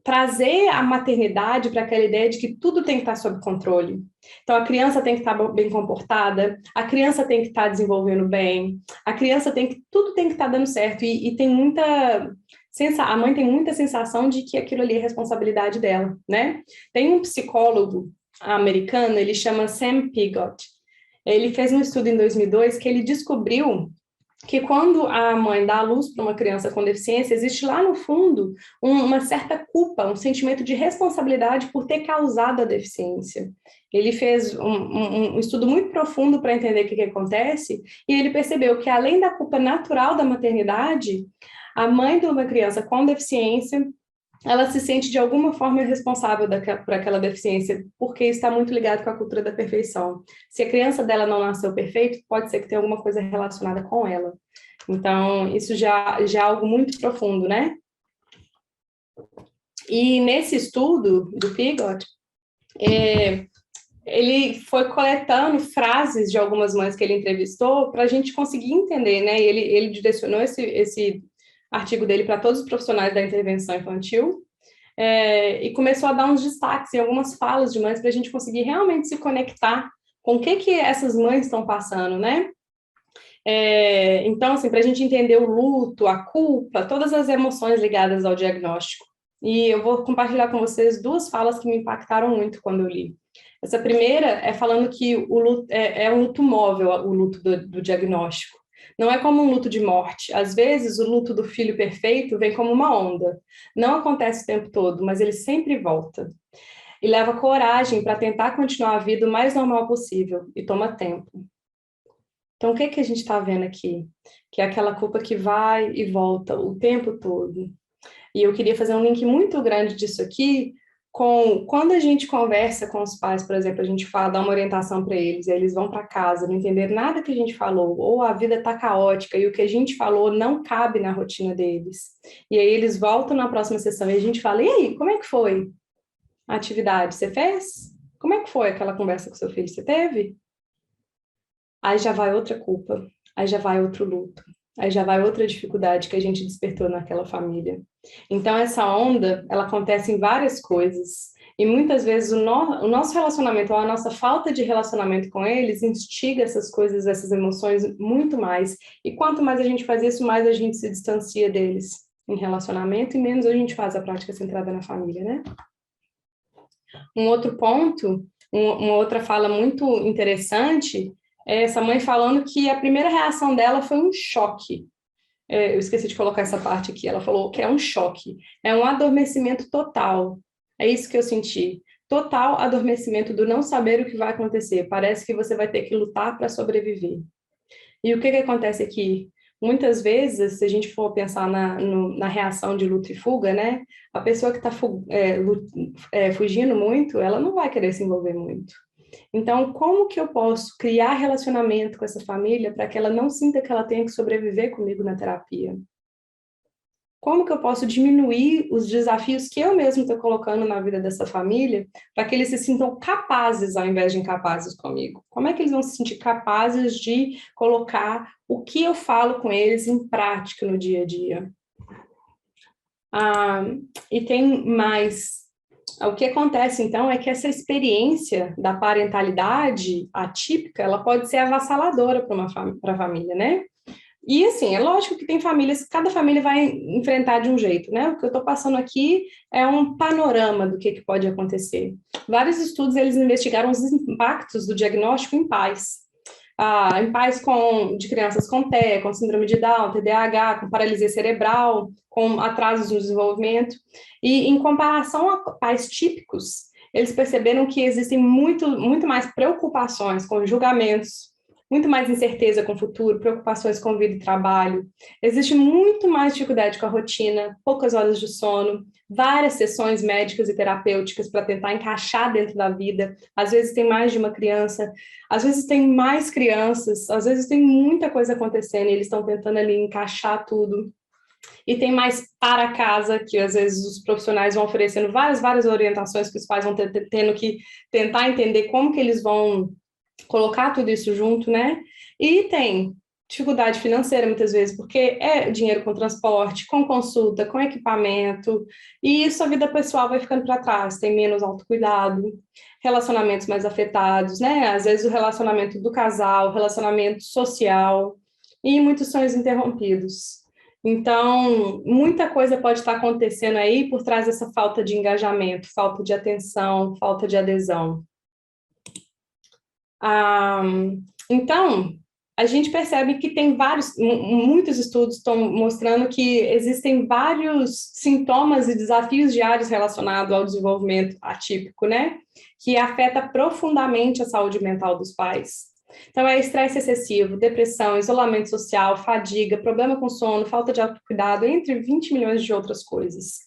trazer a maternidade para aquela ideia de que tudo tem que estar sob controle. Então, a criança tem que estar bem comportada, a criança tem que estar desenvolvendo bem, tudo tem que estar dando certo, e tem a mãe tem muita sensação de que aquilo ali é responsabilidade dela, né? Tem um psicólogo americano, ele chama Sam Piggott, ele fez um estudo em 2002 que ele descobriu que quando a mãe dá à luz para uma criança com deficiência, existe lá no fundo uma certa culpa, um sentimento de responsabilidade por ter causado a deficiência. Ele fez um estudo muito profundo para entender o que acontece, e ele percebeu que, além da culpa natural da maternidade, a mãe de uma criança com deficiência, ela se sente de alguma forma responsável por aquela deficiência, porque está muito ligado com a cultura da perfeição. Se a criança dela não nasceu perfeito, pode ser que tenha alguma coisa relacionada com ela. Então, isso já é algo muito profundo, né? E nesse estudo do Piggott, ele foi coletando frases de algumas mães que ele entrevistou para a gente conseguir entender, né? E ele direcionou esse artigo dele para todos os profissionais da intervenção infantil, e começou a dar uns destaques em algumas falas de mães para a gente conseguir realmente se conectar com o que essas mães estão passando, né? Então, assim, para a gente entender o luto, a culpa, todas as emoções ligadas ao diagnóstico. E eu vou compartilhar com vocês duas falas que me impactaram muito quando eu li. Essa primeira é falando que o luto é um luto móvel, o luto do diagnóstico. Não é como um luto de morte. Às vezes, o luto do filho perfeito vem como uma onda. Não acontece o tempo todo, mas ele sempre volta. E leva coragem para tentar continuar a vida o mais normal possível, e toma tempo. Então, o que que a gente está vendo aqui? Que é aquela culpa que vai e volta o tempo todo. E eu queria fazer um link muito grande disso aqui com quando a gente conversa com os pais, por exemplo, a gente fala, dá uma orientação para eles, e aí eles vão para casa, não entender nada que a gente falou, ou a vida está caótica e o que a gente falou não cabe na rotina deles. E aí eles voltam na próxima sessão e a gente fala: e aí, como é que foi a atividade? Você fez? Como é que foi aquela conversa com seu filho? Você teve? Aí já vai outra culpa, aí já vai outro luto, aí já vai outra dificuldade que a gente despertou naquela família. Então, essa onda, ela acontece em várias coisas, e muitas vezes o nosso relacionamento, ou a nossa falta de relacionamento com eles, instiga essas coisas, essas emoções muito mais. E quanto mais a gente faz isso, mais a gente se distancia deles em relacionamento, e menos a gente faz a prática centrada na família, né? Um outro ponto, uma outra fala muito interessante, é essa mãe falando que a primeira reação dela foi um choque. Eu esqueci de colocar essa parte aqui. Ela falou que é um choque, é um adormecimento total. É isso que eu senti. Total adormecimento do não saber o que vai acontecer. Parece que você vai ter que lutar para sobreviver. E o que que acontece aqui? Muitas vezes, se a gente for pensar na reação de luta e fuga, né? A pessoa que está fugindo muito, ela não vai querer se envolver muito. Então, como que eu posso criar relacionamento com essa família para que ela não sinta que ela tenha que sobreviver comigo na terapia? Como que eu posso diminuir os desafios que eu mesmo estou colocando na vida dessa família para que eles se sintam capazes ao invés de incapazes comigo? Como é que eles vão se sentir capazes de colocar o que eu falo com eles em prática no dia a dia? E tem mais. O que acontece, então, é que essa experiência da parentalidade atípica, ela pode ser avassaladora para a família, né? E, assim, é lógico que tem famílias, cada família vai enfrentar de um jeito, né? O que eu estou passando aqui é um panorama do que pode acontecer. Vários estudos, eles investigaram os impactos do diagnóstico em pais. Em pais de crianças com TEA, com síndrome de Down, TDAH, com paralisia cerebral, com atrasos no desenvolvimento. E, em comparação a pais típicos, eles perceberam que existem muito mais preocupações com julgamentos, muito mais incerteza com o futuro, preocupações com vida e trabalho. Existe muito mais dificuldade com a rotina, poucas horas de sono, várias sessões médicas e terapêuticas para tentar encaixar dentro da vida. Às vezes tem mais de uma criança, às vezes tem mais crianças, às vezes tem muita coisa acontecendo e eles estão tentando ali encaixar tudo. E tem mais para casa, que às vezes os profissionais vão oferecendo várias orientações que os pais vão tendo que tentar entender como que eles vão colocar tudo isso junto, né? E tem dificuldade financeira muitas vezes, porque é dinheiro com transporte, com consulta, com equipamento, e isso a vida pessoal vai ficando para trás, tem menos autocuidado, relacionamentos mais afetados, né? Às vezes o relacionamento do casal, relacionamento social, e muitos sonhos interrompidos. Então, muita coisa pode estar acontecendo aí por trás dessa falta de engajamento, falta de atenção, falta de adesão. Então, a gente percebe que tem muitos estudos estão mostrando que existem vários sintomas e desafios diários relacionados ao desenvolvimento atípico, né? Que afeta profundamente a saúde mental dos pais. Então, é estresse excessivo, depressão, isolamento social, fadiga, problema com sono, falta de autocuidado, entre 20 milhões de outras coisas.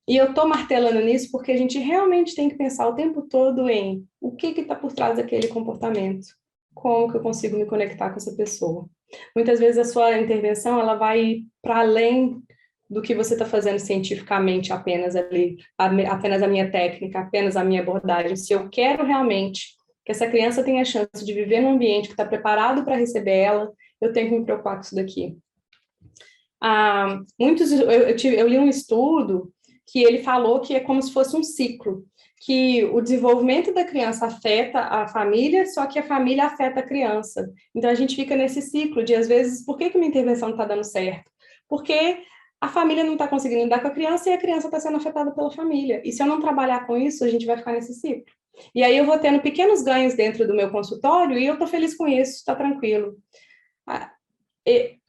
E eu estou martelando nisso porque a gente realmente tem que pensar o tempo todo em o que está por trás daquele comportamento, como que eu consigo me conectar com essa pessoa. Muitas vezes a sua intervenção ela vai para além do que você está fazendo cientificamente apenas ali, apenas a minha técnica, apenas a minha abordagem. Se eu quero realmente que essa criança tenha a chance de viver num ambiente que está preparado para receber ela, eu tenho que me preocupar com isso daqui. Eu li um estudo que ele falou que é como se fosse um ciclo, que o desenvolvimento da criança afeta a família, só que a família afeta a criança. Então, a gente fica nesse ciclo de, às vezes, por que minha intervenção não está dando certo? Porque a família não está conseguindo lidar com a criança e a criança está sendo afetada pela família. E se eu não trabalhar com isso, a gente vai ficar nesse ciclo. E aí eu vou tendo pequenos ganhos dentro do meu consultório e eu estou feliz com isso, está tranquilo.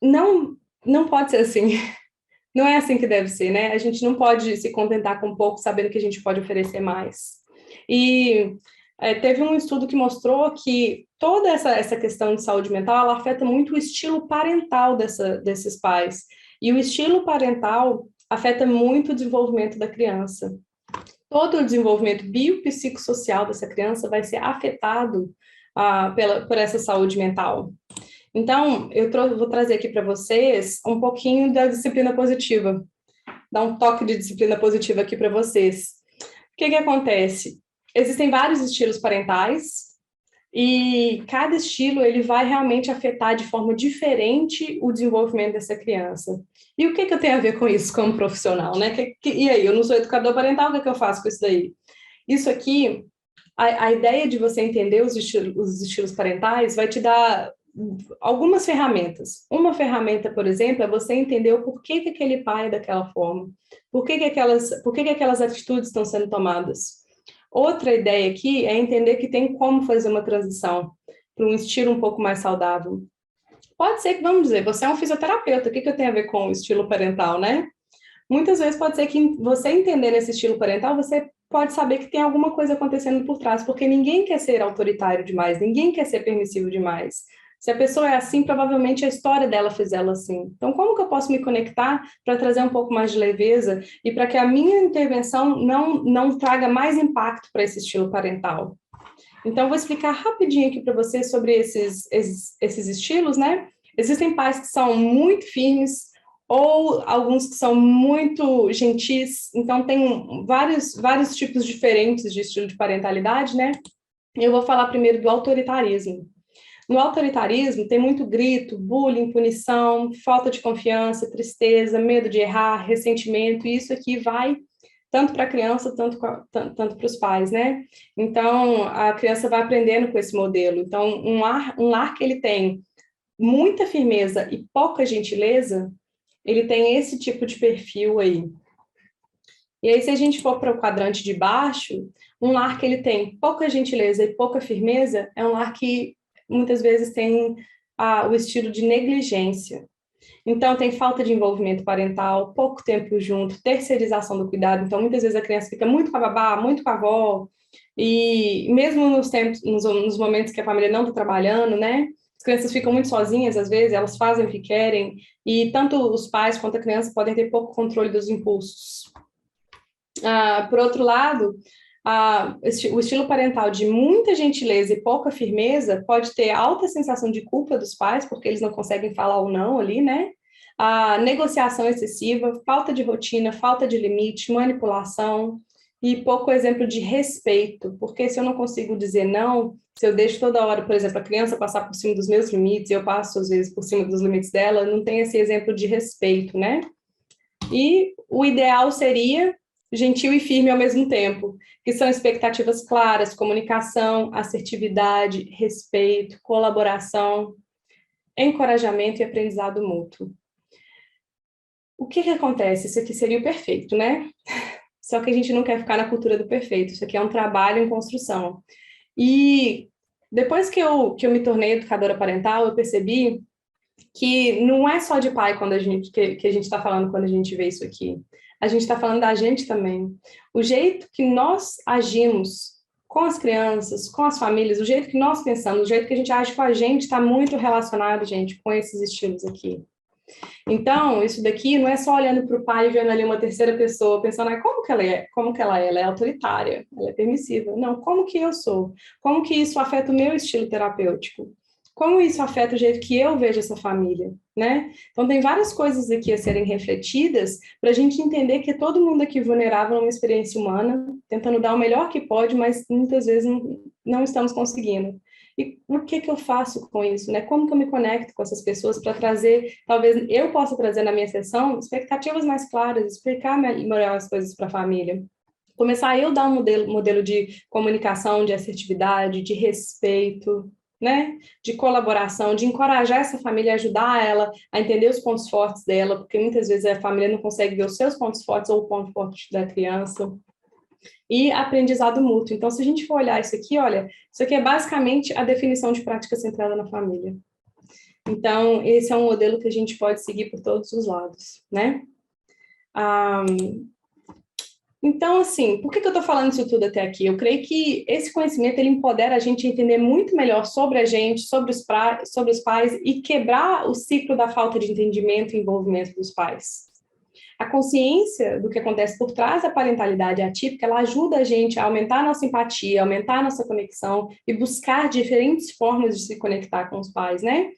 Não pode ser assim. Não é assim que deve ser, né? A gente não pode se contentar com pouco, sabendo que a gente pode oferecer mais. E Teve um estudo que mostrou que toda essa questão de saúde mental, ela afeta muito o estilo parental desses pais. E o estilo parental afeta muito o desenvolvimento da criança. Todo o desenvolvimento biopsicossocial dessa criança vai ser afetado por essa saúde mental. Então, vou trazer aqui para vocês um pouquinho da disciplina positiva, dar um toque de disciplina positiva aqui para vocês. O que acontece? Existem vários estilos parentais e cada estilo ele vai realmente afetar de forma diferente o desenvolvimento dessa criança. E o que eu tenho a ver com isso como profissional, né? E aí, eu não sou educador parental, o que eu faço com isso daí? Isso aqui, a ideia de você entender os estilos parentais vai te dar algumas ferramentas. Uma ferramenta, por exemplo, é você entender o porquê que aquele pai é daquela forma, por que aquelas atitudes estão sendo tomadas. Outra ideia aqui é entender que tem como fazer uma transição para um estilo um pouco mais saudável. Pode ser que, vamos dizer, você é um fisioterapeuta, o que eu tenho a ver com o estilo parental, né? Muitas vezes pode ser que você entendendo esse estilo parental, você pode saber que tem alguma coisa acontecendo por trás, porque ninguém quer ser autoritário demais, ninguém quer ser permissivo demais. Se a pessoa é assim, provavelmente a história dela fez ela assim. Então, como que eu posso me conectar para trazer um pouco mais de leveza e para que a minha intervenção não traga mais impacto para esse estilo parental? Então, eu vou explicar rapidinho aqui para vocês sobre esses estilos, né? Existem pais que são muito firmes ou alguns que são muito gentis. Então, tem vários tipos diferentes de estilo de parentalidade, né? Eu vou falar primeiro do autoritarismo. No autoritarismo, tem muito grito, bullying, punição, falta de confiança, tristeza, medo de errar, ressentimento, e isso aqui vai tanto para a criança, tanto para os pais, né? Então, a criança vai aprendendo com esse modelo. Então, um lar que ele tem muita firmeza e pouca gentileza, ele tem esse tipo de perfil aí. E aí, se a gente for para o quadrante de baixo, um lar que ele tem pouca gentileza e pouca firmeza é um lar que muitas vezes tem o estilo de negligência. Então, tem falta de envolvimento parental, pouco tempo junto, terceirização do cuidado. Então, muitas vezes a criança fica muito com a babá, muito com a avó, e mesmo nos momentos que a família não está trabalhando, né? As crianças ficam muito sozinhas, às vezes, elas fazem o que querem, e tanto os pais quanto a criança podem ter pouco controle dos impulsos. Por outro lado, o estilo parental de muita gentileza e pouca firmeza pode ter alta sensação de culpa dos pais, porque eles não conseguem falar ou não ali, né? A negociação excessiva, falta de rotina, falta de limite, manipulação e pouco exemplo de respeito, porque se eu não consigo dizer não, se eu deixo toda hora, por exemplo, a criança passar por cima dos meus limites e eu passo, às vezes, por cima dos limites dela, não tem esse exemplo de respeito, né? E o ideal seria gentil e firme ao mesmo tempo, que são expectativas claras, comunicação, assertividade, respeito, colaboração, encorajamento e aprendizado mútuo. O que acontece? Isso aqui seria o perfeito, né? Só que a gente não quer ficar na cultura do perfeito, isso aqui é um trabalho em construção. E depois que eu me tornei educadora parental, eu percebi que não é só de pai quando que a gente está falando quando a gente vê isso aqui. A gente está falando da gente também. O jeito que nós agimos com as crianças, com as famílias, o jeito que nós pensamos, o jeito que a gente age com a gente está muito relacionado, gente, com esses estilos aqui. Então, isso daqui não é só olhando para o pai e vendo ali uma terceira pessoa, pensando, como que ela é? Como que ela é? Ela é autoritária, ela é permissiva. Não, como que eu sou? Como que isso afeta o meu estilo terapêutico? Como isso afeta o jeito que eu vejo essa família, né? Então, tem várias coisas aqui a serem refletidas para a gente entender que todo mundo aqui vulnerável numa experiência humana, tentando dar o melhor que pode, mas muitas vezes não estamos conseguindo. E o que eu faço com isso, né? Como que eu me conecto com essas pessoas para trazer, talvez eu possa trazer na minha sessão expectativas mais claras, explicar melhor as coisas para a família. Começar eu dar um modelo de comunicação, de assertividade, de respeito, né? De colaboração, de encorajar essa família, ajudar ela a entender os pontos fortes dela, porque muitas vezes a família não consegue ver os seus pontos fortes ou o ponto forte da criança. E aprendizado mútuo. Então, se a gente for olhar isso aqui, olha, isso aqui é basicamente a definição de prática centrada na família. Então, esse é um modelo que a gente pode seguir por todos os lados, né? Então, assim, por que eu estou falando isso tudo até aqui? Eu creio que esse conhecimento, ele empodera a gente a entender muito melhor sobre a gente, sobre os pais e quebrar o ciclo da falta de entendimento e envolvimento dos pais. A consciência do que acontece por trás da parentalidade atípica, ela ajuda a gente a aumentar a nossa empatia, aumentar a nossa conexão e buscar diferentes formas de se conectar com os pais, né?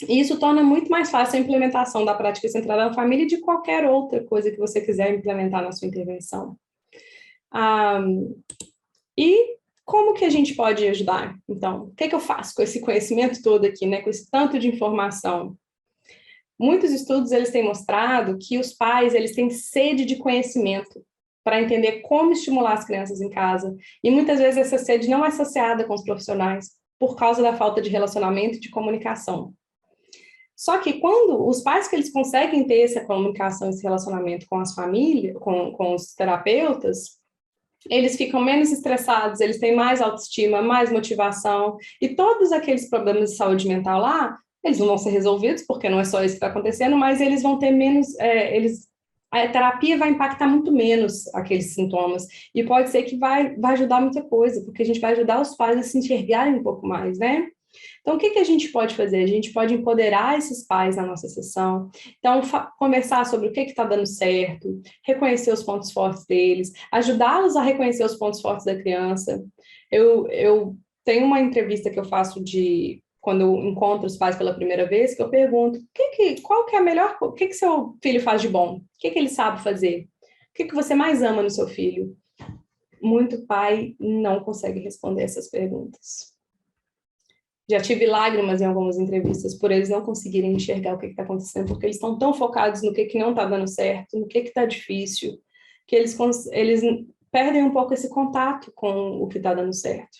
E isso torna muito mais fácil a implementação da prática centrada na família e de qualquer outra coisa que você quiser implementar na sua intervenção. E como que a gente pode ajudar? Então, o que eu faço com esse conhecimento todo aqui, né? Com esse tanto de informação? Muitos estudos, eles têm mostrado que os pais, eles têm sede de conhecimento para entender como estimular as crianças em casa. E muitas vezes essa sede não é associada com os profissionais por causa da falta de relacionamento e de comunicação. Só que quando os pais que eles conseguem ter essa comunicação, esse relacionamento com as famílias, com os terapeutas, eles ficam menos estressados, eles têm mais autoestima, mais motivação, e todos aqueles problemas de saúde mental lá, eles não vão ser resolvidos, porque não é só isso que está acontecendo, mas eles vão ter menos, a terapia vai impactar muito menos aqueles sintomas, e pode ser que vai ajudar muita coisa, porque a gente vai ajudar os pais a se enxergarem um pouco mais, né? Então, o que a gente pode fazer? A gente pode empoderar esses pais na nossa sessão. Então, conversar sobre o que está dando certo, reconhecer os pontos fortes deles, ajudá-los a reconhecer os pontos fortes da criança. Eu tenho uma entrevista que eu faço quando eu encontro os pais pela primeira vez, que eu pergunto, qual que é a melhor, o que seu filho faz de bom? O que ele sabe fazer? O que você mais ama no seu filho? Muito pai não consegue responder essas perguntas. Já tive lágrimas em algumas entrevistas por eles não conseguirem enxergar o que está acontecendo, porque eles estão tão focados no que não está dando certo, no que está difícil, que eles perdem um pouco esse contato com o que está dando certo.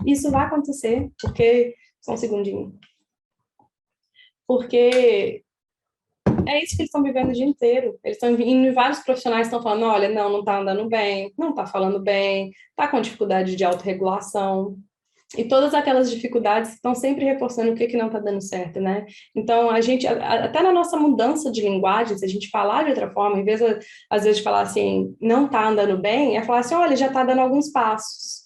Isso vai acontecer, porque... Só um segundinho. Porque é isso que eles estão vivendo o dia inteiro. Eles estão indo em vários profissionais estão falando, olha, não está andando bem, não está falando bem, está com dificuldade de autorregulação. E todas aquelas dificuldades estão sempre reforçando o que não está dando certo, né? Então, a gente, até na nossa mudança de linguagem, se a gente falar de outra forma, em vez, às vezes, de falar assim, não está andando bem, é falar assim, olha, já está dando alguns passos.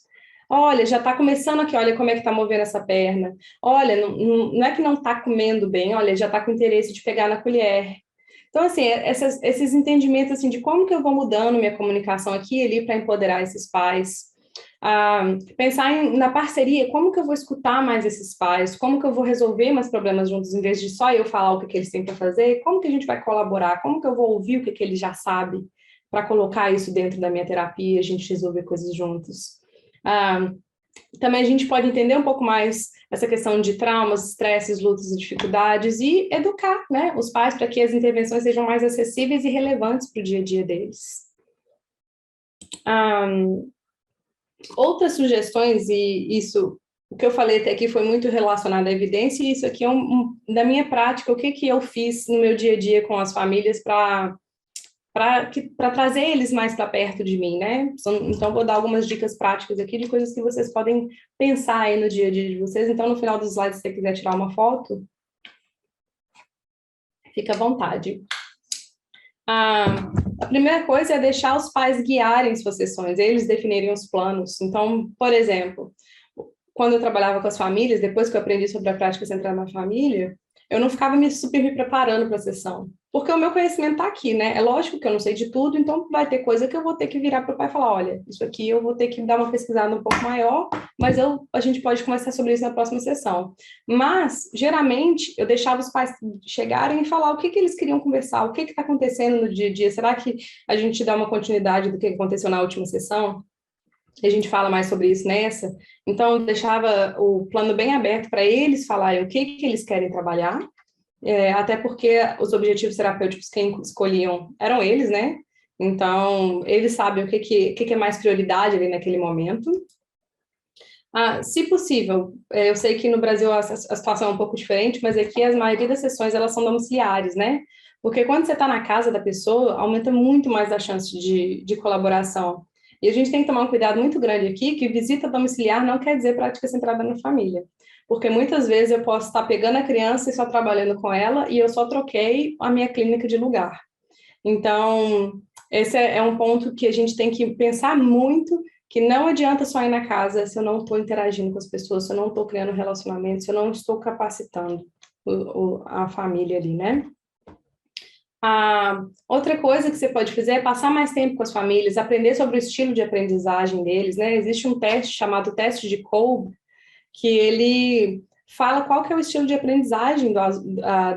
Olha, já está começando aqui, olha como é que está movendo essa perna. Olha, não é que não está comendo bem, olha, já está com interesse de pegar na colher. Então, assim, esses entendimentos assim, de como que eu vou mudando minha comunicação aqui e ali para empoderar esses pais. Pensar na parceria, como que eu vou escutar mais esses pais, como que eu vou resolver mais problemas juntos, em vez de só eu falar o que eles têm para fazer, como que a gente vai colaborar, como que eu vou ouvir o que eles já sabem, para colocar isso dentro da minha terapia, a gente resolver coisas juntos. Também a gente pode entender um pouco mais essa questão de traumas, estresses, lutas e dificuldades e educar, né, os pais para que as intervenções sejam mais acessíveis e relevantes para o dia a dia deles. Outras sugestões, e isso, o que eu falei até aqui foi muito relacionado à evidência, e isso aqui é da minha prática, o que eu fiz no meu dia a dia com as famílias para trazer eles mais para perto de mim, né? Então, vou dar algumas dicas práticas aqui de coisas que vocês podem pensar aí no dia a dia de vocês. Então, no final dos slides, se você quiser tirar uma foto, fica à vontade. A primeira coisa é deixar os pais guiarem suas sessões, eles definirem os planos. Então, por exemplo, quando eu trabalhava com as famílias, depois que eu aprendi sobre a prática centrada na família, eu não ficava me preparando para a sessão, porque o meu conhecimento está aqui, né? É lógico que eu não sei de tudo, então vai ter coisa que eu vou ter que virar para o pai e falar, olha, isso aqui eu vou ter que dar uma pesquisada um pouco maior, mas a gente pode conversar sobre isso na próxima sessão. Mas, geralmente, eu deixava os pais chegarem e falar o que eles queriam conversar, o que está acontecendo no dia a dia, será que a gente dá uma continuidade do que aconteceu na última sessão? A gente fala mais sobre isso nessa. Então, eu deixava o plano bem aberto para eles falarem o que eles querem trabalhar, até porque os objetivos terapêuticos quem escolhiam eram eles, né? Então, eles sabem o que é mais prioridade ali naquele momento. Se possível, eu sei que no Brasil a situação é um pouco diferente, mas aqui a maioria das sessões, elas são domiciliares, né? Porque quando você está na casa da pessoa, aumenta muito mais a chance de colaboração. E a gente tem que tomar um cuidado muito grande aqui, que visita domiciliar não quer dizer prática centrada na família. Porque muitas vezes eu posso estar pegando a criança e só trabalhando com ela, e eu só troquei a minha clínica de lugar. Então, esse é um ponto que a gente tem que pensar muito, que não adianta só ir na casa se eu não estou interagindo com as pessoas, se eu não estou criando relacionamento, se eu não estou capacitando a família ali, né? Outra coisa que você pode fazer é passar mais tempo com as famílias, aprender sobre o estilo de aprendizagem deles, né? Existe um teste chamado teste de Kolb, que ele fala qual que é o estilo de aprendizagem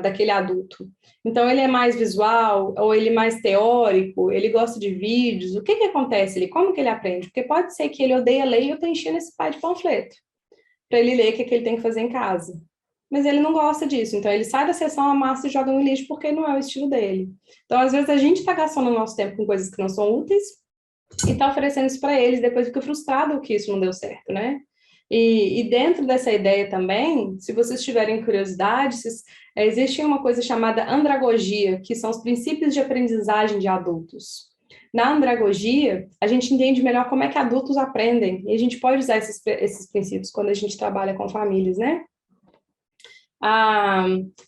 daquele adulto. Então, ele é mais visual, ou ele é mais teórico, ele gosta de vídeos, o que que acontece ali? Como que ele aprende? Porque pode ser que ele odeia ler e eu estou enchendo esse pai de panfleto, para ele ler o que, que ele tem que fazer em casa. Mas ele não gosta disso, então ele sai da sessão, amassa e joga no lixo porque não é o estilo dele. Então, às vezes, a gente está gastando o nosso tempo com coisas que não são úteis e está oferecendo isso para eles, depois fica frustrado que isso não deu certo, né? E dentro dessa ideia também, se vocês tiverem curiosidade, existe uma coisa chamada andragogia, que são os princípios de aprendizagem de adultos. Na andragogia, a gente entende melhor como é que adultos aprendem, e a gente pode usar esses princípios quando a gente trabalha com famílias, né?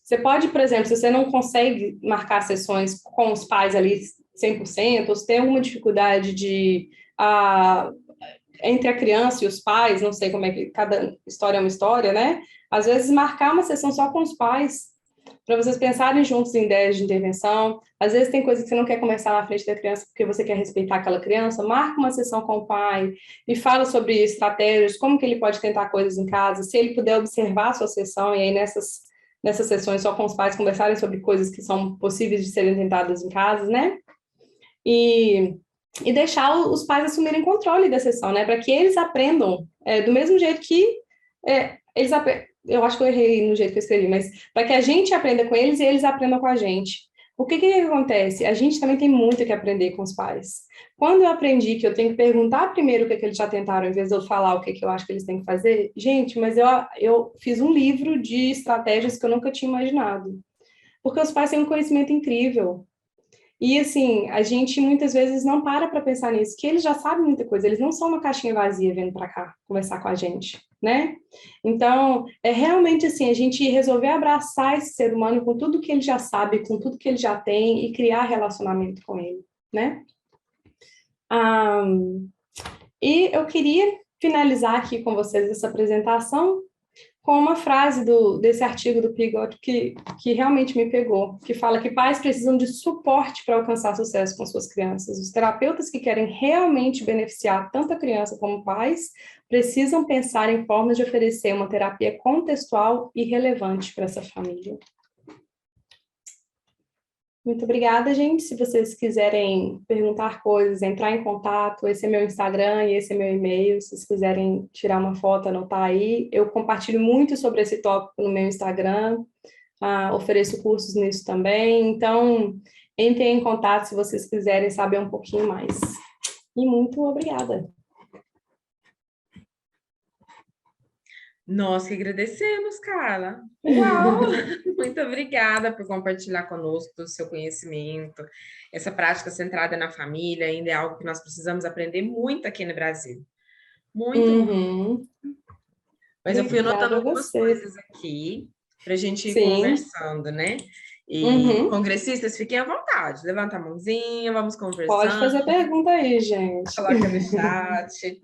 Você pode, por exemplo, se você não consegue marcar sessões com os pais ali 100%, ou se tem alguma dificuldade entre a criança e os pais, não sei como é que cada história é uma história, né? Às vezes marcar uma sessão só com os pais, para vocês pensarem juntos em ideias de intervenção. Às vezes tem coisa que você não quer conversar na frente da criança porque você quer respeitar aquela criança, marca uma sessão com o pai e fala sobre estratégias, como que ele pode tentar coisas em casa, se ele puder observar a sua sessão, e aí nessas sessões só com os pais conversarem sobre coisas que são possíveis de serem tentadas em casa, né? E deixar os pais assumirem controle da sessão, né? Para que eles aprendam do mesmo jeito que eles aprendem. Eu acho que eu errei no jeito que eu escrevi, mas para que a gente aprenda com eles e eles aprendam com a gente. O que acontece? A gente também tem muito que aprender com os pais. Quando eu aprendi que eu tenho que perguntar primeiro o que eles já tentaram, em vez de eu falar o que eu acho que eles têm que fazer, gente, mas eu fiz um livro de estratégias que eu nunca tinha imaginado. Porque os pais têm um conhecimento incrível. E, assim, a gente muitas vezes não para pensar nisso, que eles já sabem muita coisa, eles não são uma caixinha vazia vindo para cá conversar com a gente, né? Então, é realmente assim, a gente resolver abraçar esse ser humano com tudo que ele já sabe, com tudo que ele já tem e criar relacionamento com ele, né? E eu queria finalizar aqui com vocês essa apresentação com uma frase desse artigo do Piggott que realmente me pegou, que fala que pais precisam de suporte para alcançar sucesso com suas crianças. Os terapeutas que querem realmente beneficiar tanto a criança como pais precisam pensar em formas de oferecer uma terapia contextual e relevante para essa família. Muito obrigada, gente. Se vocês quiserem perguntar coisas, entrar em contato, esse é meu Instagram e esse é meu e-mail. Se vocês quiserem tirar uma foto, anotar aí. Eu compartilho muito sobre esse tópico no meu Instagram, ofereço cursos nisso também. Então, entrem em contato se vocês quiserem saber um pouquinho mais. E muito obrigada. Nós que agradecemos, Carla. Uau! Muito obrigada por compartilhar conosco todo o seu conhecimento. Essa prática centrada na família ainda é algo que nós precisamos aprender muito aqui no Brasil. Muito, muito. Mas eu fui anotando algumas coisas aqui para a gente ir conversando, né? E congressistas, fiquem à vontade. Levanta a mãozinha, vamos conversando. Pode fazer pergunta aí, gente. Coloca no chat.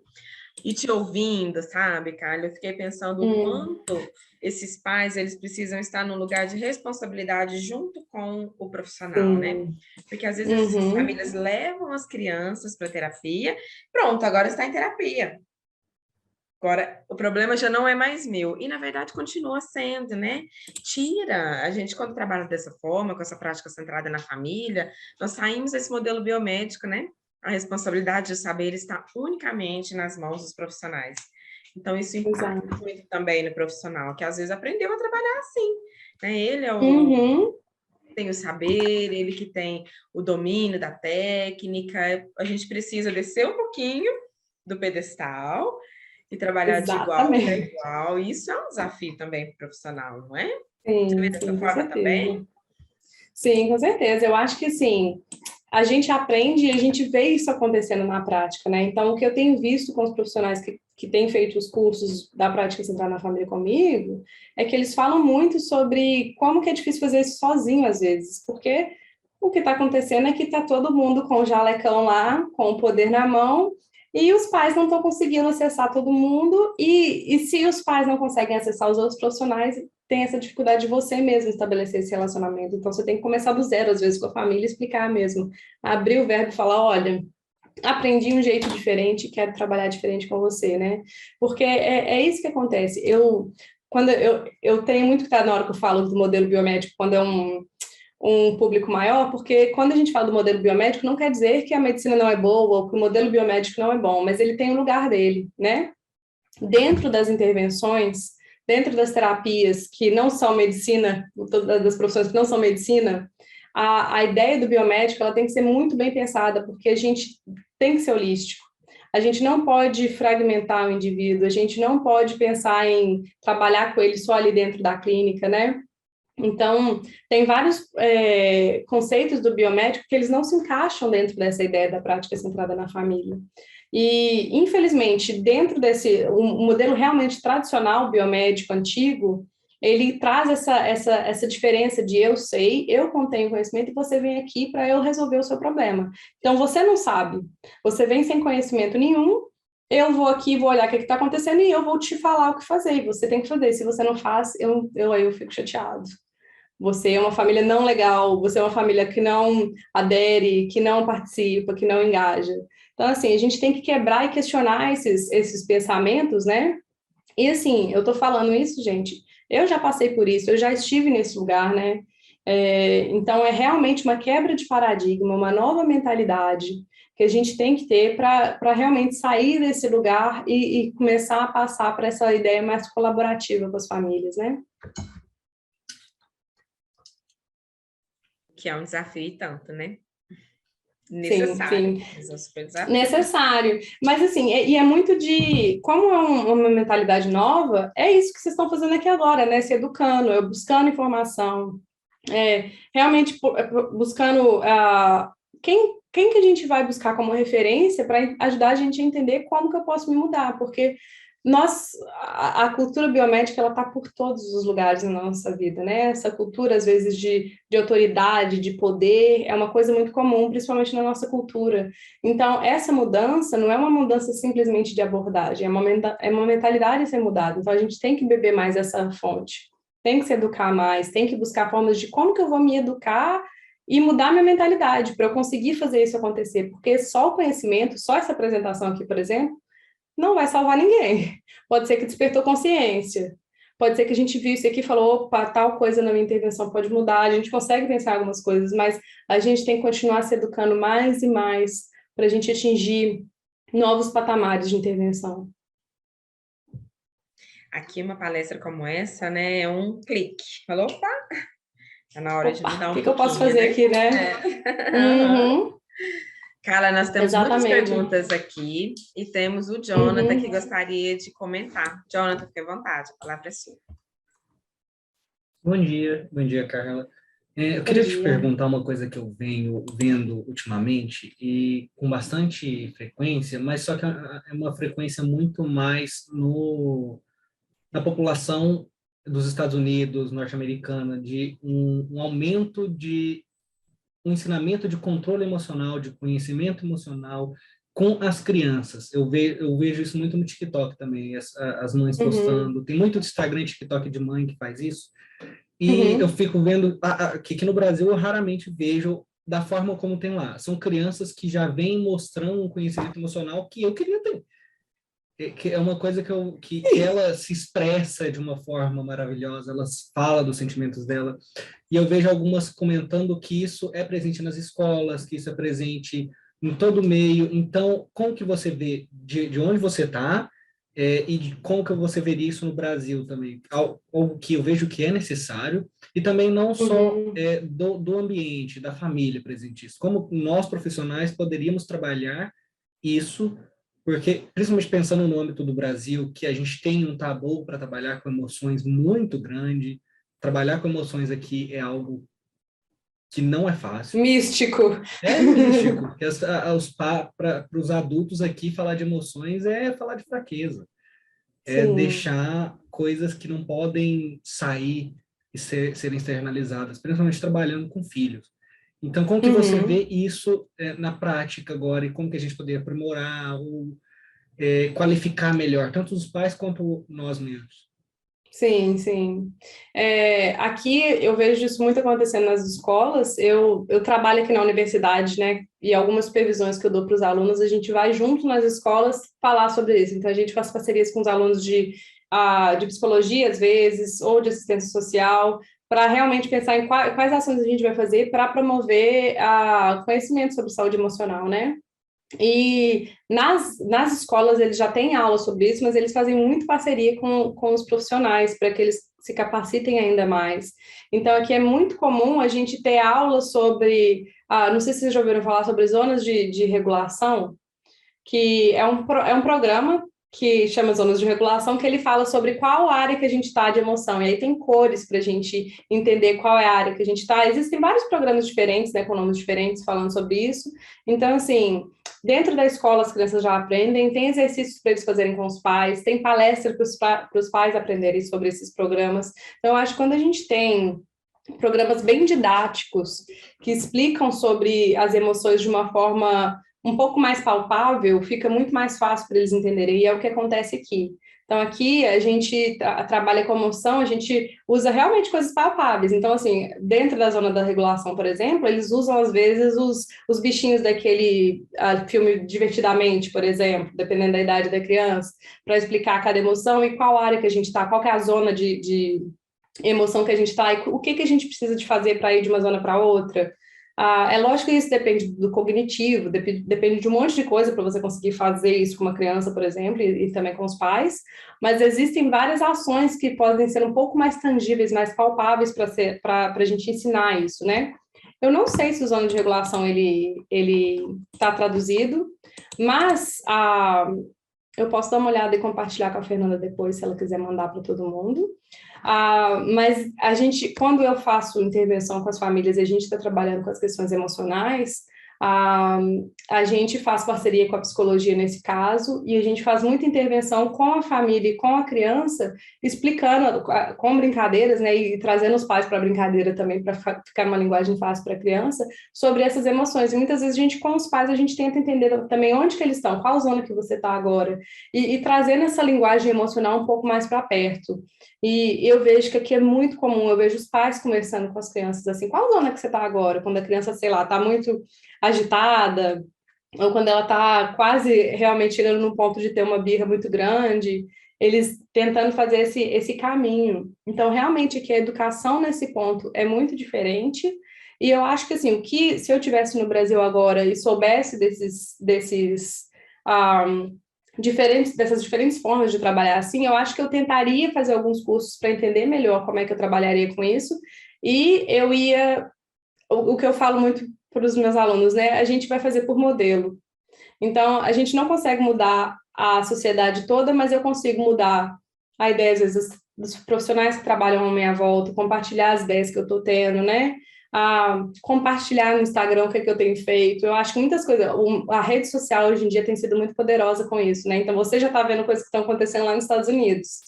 E te ouvindo, sabe, Carla, eu fiquei pensando o quanto esses pais, eles precisam estar num lugar de responsabilidade junto com o profissional, né? Porque às vezes essas famílias levam as crianças para terapia, pronto, agora está em terapia. Agora, o problema já não é mais meu. E, na verdade, continua sendo, né? Tira. A gente, quando trabalha dessa forma, com essa prática centrada na família, nós saímos desse modelo biomédico, né? A responsabilidade de saber está unicamente nas mãos dos profissionais. Então, isso impacta muito também no profissional, que às vezes aprendeu a trabalhar assim, né? Ele é tem o saber, ele que tem o domínio da técnica. A gente precisa descer um pouquinho do pedestal e trabalhar de igual para igual. Isso é um desafio também para o profissional, não é? Sim, você vê dessa forma também? Sim, com certeza. Eu acho que, sim, a gente aprende e a gente vê isso acontecendo na prática, né? Então, o que eu tenho visto com os profissionais que têm feito os cursos da prática centrada na família comigo, é que eles falam muito sobre como que é difícil fazer isso sozinho, às vezes, porque O que está acontecendo é que está todo mundo com o jalecão lá, com o poder na mão, e os pais não estão conseguindo acessar todo mundo, e se os pais não conseguem acessar os outros profissionais, tem essa dificuldade de você mesmo estabelecer esse relacionamento. Então, você tem que começar do zero, às vezes, com a família, explicar mesmo. Abrir o verbo e falar, olha, aprendi um jeito diferente, quero trabalhar diferente com você, né? Porque é isso que acontece. Eu tenho muito cuidado na hora que eu falo do modelo biomédico, quando é um público maior, porque quando a gente fala do modelo biomédico, não quer dizer que a medicina não é boa ou que o modelo biomédico não é bom, mas ele tem o lugar dele, né? Dentro das intervenções, dentro das terapias que não são medicina, das profissões que não são medicina, a ideia do biomédico ela tem que ser muito bem pensada, porque a gente tem que ser holístico. A gente não pode fragmentar o indivíduo, a gente não pode pensar em trabalhar com ele só ali dentro da clínica, né? Então, tem vários conceitos do biomédico que eles não se encaixam dentro dessa ideia da prática centrada na família. E, infelizmente, dentro desse o modelo realmente tradicional biomédico antigo, ele traz essa diferença de eu sei, eu contenho conhecimento e você vem aqui para eu resolver o seu problema. Então, você não sabe, você vem sem conhecimento nenhum, eu vou aqui, vou olhar o que está acontecendo e eu vou te falar o que fazer, e você tem que fazer. Se você não faz, eu fico chateado. Você é uma família não legal, você é uma família que não adere, que não participa, que não engaja. Então, assim, a gente tem que quebrar e questionar esses pensamentos, né? E, assim, eu tô falando isso, gente, eu já passei por isso, eu já estive nesse lugar, né? Então, é realmente uma quebra de paradigma, uma nova mentalidade que a gente tem que ter para realmente sair desse lugar e começar a passar para essa ideia mais colaborativa com as famílias, né? Que é um desafio e tanto, né? Sim, Necessário, sim. mas é um super desafio. Necessário. Mas, assim, é muito de... Como é uma mentalidade nova, é isso que vocês estão fazendo aqui agora, né? Se educando, eu buscando informação, realmente buscando... quem que a gente vai buscar como referência para ajudar a gente a entender como que eu posso me mudar? Porque a cultura biomédica, ela está por todos os lugares na nossa vida, né? Essa cultura, às vezes, de autoridade, de poder, é uma coisa muito comum, principalmente na nossa cultura. Então, essa mudança não é uma mudança simplesmente de abordagem, é uma mentalidade a ser mudada. Então, a gente tem que beber mais essa fonte, tem que se educar mais, tem que buscar formas de como que eu vou me educar e mudar minha mentalidade para eu conseguir fazer isso acontecer, porque só o conhecimento, só essa apresentação aqui, por exemplo, não vai salvar ninguém. Pode ser que despertou consciência. Pode ser que a gente viu isso aqui e falou, opa, tal coisa na minha intervenção pode mudar. A gente consegue pensar algumas coisas, mas a gente tem que continuar se educando mais e mais para a gente atingir novos patamares de intervenção. Aqui, uma palestra como essa, né, é um clique. Falou, opa, tá na hora de Opa, mudar o um que eu posso pouquinho, fazer né? aqui, né? Uhum, Carla, nós temos muitas exatamente. perguntas aqui e temos o Jonathan que Uhum, gostaria de comentar. Jonathan, fique à vontade, a palavra é sua. Bom dia, Carla. Eu bom queria te dia. perguntar uma coisa que eu venho vendo ultimamente e com bastante frequência, mas só que é uma frequência muito mais na população dos Estados Unidos, norte-americana, de um aumento de um ensinamento de controle emocional, de conhecimento emocional com as crianças. Eu vejo isso muito no TikTok também, as mães Uhum, postando. Tem muito Instagram e TikTok de mãe que faz isso. E eu uhum, fico vendo que no Brasil eu raramente vejo da forma como tem lá. São crianças que já vêm mostrando um conhecimento emocional que eu queria ter. Que é uma coisa que ela se expressa de uma forma maravilhosa, ela fala dos sentimentos dela. E eu vejo algumas comentando que isso é presente nas escolas, que isso é presente em todo meio. Então, como que você vê de onde você está e de como que você veria isso no Brasil também? Algo que eu vejo que é necessário e também não só uhum. do ambiente, da família presente isso. Como nós profissionais poderíamos trabalhar isso porque, principalmente pensando no âmbito do Brasil, que a gente tem um tabu para trabalhar com emoções muito grande, trabalhar com emoções aqui é algo que não é fácil. Místico. É místico, porque para os adultos aqui falar de emoções é falar de fraqueza, é Sim. deixar coisas que não podem sair e serem externalizadas, principalmente trabalhando com filhos. Então, como que você vê isso na prática agora e como que a gente poderia aprimorar ou qualificar melhor, tanto os pais quanto nós mesmos? Sim, sim. Aqui eu vejo isso muito acontecendo nas escolas. Eu trabalho aqui na universidade, né? E algumas supervisões que eu dou para os alunos, a gente vai junto nas escolas falar sobre isso. Então, a gente faz parcerias com os alunos de psicologia, às vezes, ou de assistência social, para realmente pensar em quais ações a gente vai fazer para promover conhecimento sobre saúde emocional, né? E nas escolas eles já têm aula sobre isso, mas eles fazem muito parceria com os profissionais para que eles se capacitem ainda mais. Então, aqui é muito comum a gente ter aula sobre, não sei se vocês já ouviram falar sobre zonas de regulação, que é um programa que chama Zonas de Regulação, que ele fala sobre qual área que a gente está de emoção, e aí tem cores para a gente entender qual é a área que a gente está. Existem vários programas diferentes, né, com nomes diferentes, falando sobre isso. Então, assim, dentro da escola as crianças já aprendem, tem exercícios para eles fazerem com os pais, tem palestra para os pais aprenderem sobre esses programas. Então, eu acho que quando a gente tem programas bem didáticos que explicam sobre as emoções de uma forma um pouco mais palpável, fica muito mais fácil para eles entenderem, e é o que acontece aqui. Então, aqui a gente trabalha com emoção, a gente usa realmente coisas palpáveis. Então, assim, dentro da zona da regulação, por exemplo, eles usam, às vezes, os bichinhos daquele filme Divertidamente, por exemplo, dependendo da idade da criança, para explicar cada emoção e qual área que a gente está, qual que é a zona de emoção que a gente está, e o que que a gente precisa de fazer para ir de uma zona para outra. É lógico que isso depende do cognitivo, depende de um monte de coisa para você conseguir fazer isso com uma criança, por exemplo, e também com os pais, mas existem várias ações que podem ser um pouco mais tangíveis, mais palpáveis para a gente ensinar isso, né? Eu não sei se o zona de regulação ele está traduzido, mas eu posso dar uma olhada e compartilhar com a Fernanda depois, se ela quiser mandar para todo mundo. Mas a gente, quando eu faço intervenção com as famílias e a gente está trabalhando com as questões emocionais, a gente faz parceria com a psicologia nesse caso, e a gente faz muita intervenção com a família e com a criança, explicando com brincadeiras, né, e trazendo os pais para a brincadeira também, para ficar uma linguagem fácil para a criança, sobre essas emoções. E muitas vezes a gente, com os pais, a gente tenta entender também onde que eles estão, qual zona que você está agora, e trazendo essa linguagem emocional um pouco mais para perto. E eu vejo que aqui é muito comum, eu vejo os pais conversando com as crianças assim, qual zona que você está agora? Quando a criança, sei lá, está muito agitada, ou quando ela está quase realmente chegando num ponto de ter uma birra muito grande, eles tentando fazer esse caminho. Então, realmente, aqui a educação nesse ponto é muito diferente, e eu acho que, assim, se eu tivesse no Brasil agora e soubesse dessas diferentes formas de trabalhar assim, eu acho que eu tentaria fazer alguns cursos para entender melhor como é que eu trabalharia com isso, e eu ia, o que eu falo muito para os meus alunos, né, a gente vai fazer por modelo. Então, a gente não consegue mudar a sociedade toda, mas eu consigo mudar a ideia, às vezes, dos profissionais que trabalham à minha volta, compartilhar as ideias que eu estou tendo, né, compartilhar no Instagram o que eu tenho feito. Eu acho que muitas coisas, a rede social hoje em dia tem sido muito poderosa com isso, né? Então, você já está vendo coisas que estão acontecendo lá nos Estados Unidos.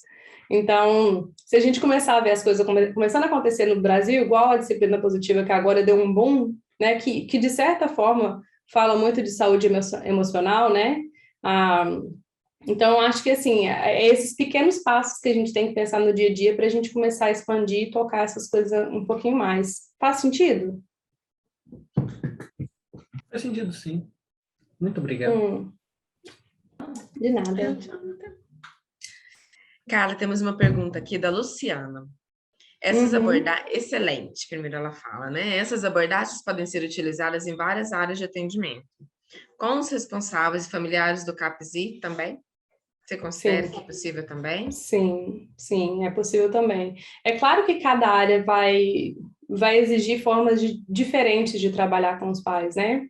Então, se a gente começar a ver as coisas começando a acontecer no Brasil, igual a disciplina positiva, que agora deu um boom, né? Que de certa forma fala muito de saúde emocional, né? Então, acho que, assim, é esses pequenos passos que a gente tem que pensar no dia a dia para a gente começar a expandir e tocar essas coisas um pouquinho mais. Faz sentido? Faz sentido, sim. Muito obrigado. De nada. Carla, temos uma pergunta aqui da Luciana. Excelente, primeiro ela fala, né? Essas abordagens podem ser utilizadas em várias áreas de atendimento. Com os responsáveis e familiares do CAPSI também? Você considera que é possível também? Sim, é possível também. É claro que cada área vai exigir formas diferentes de trabalhar com os pais, né?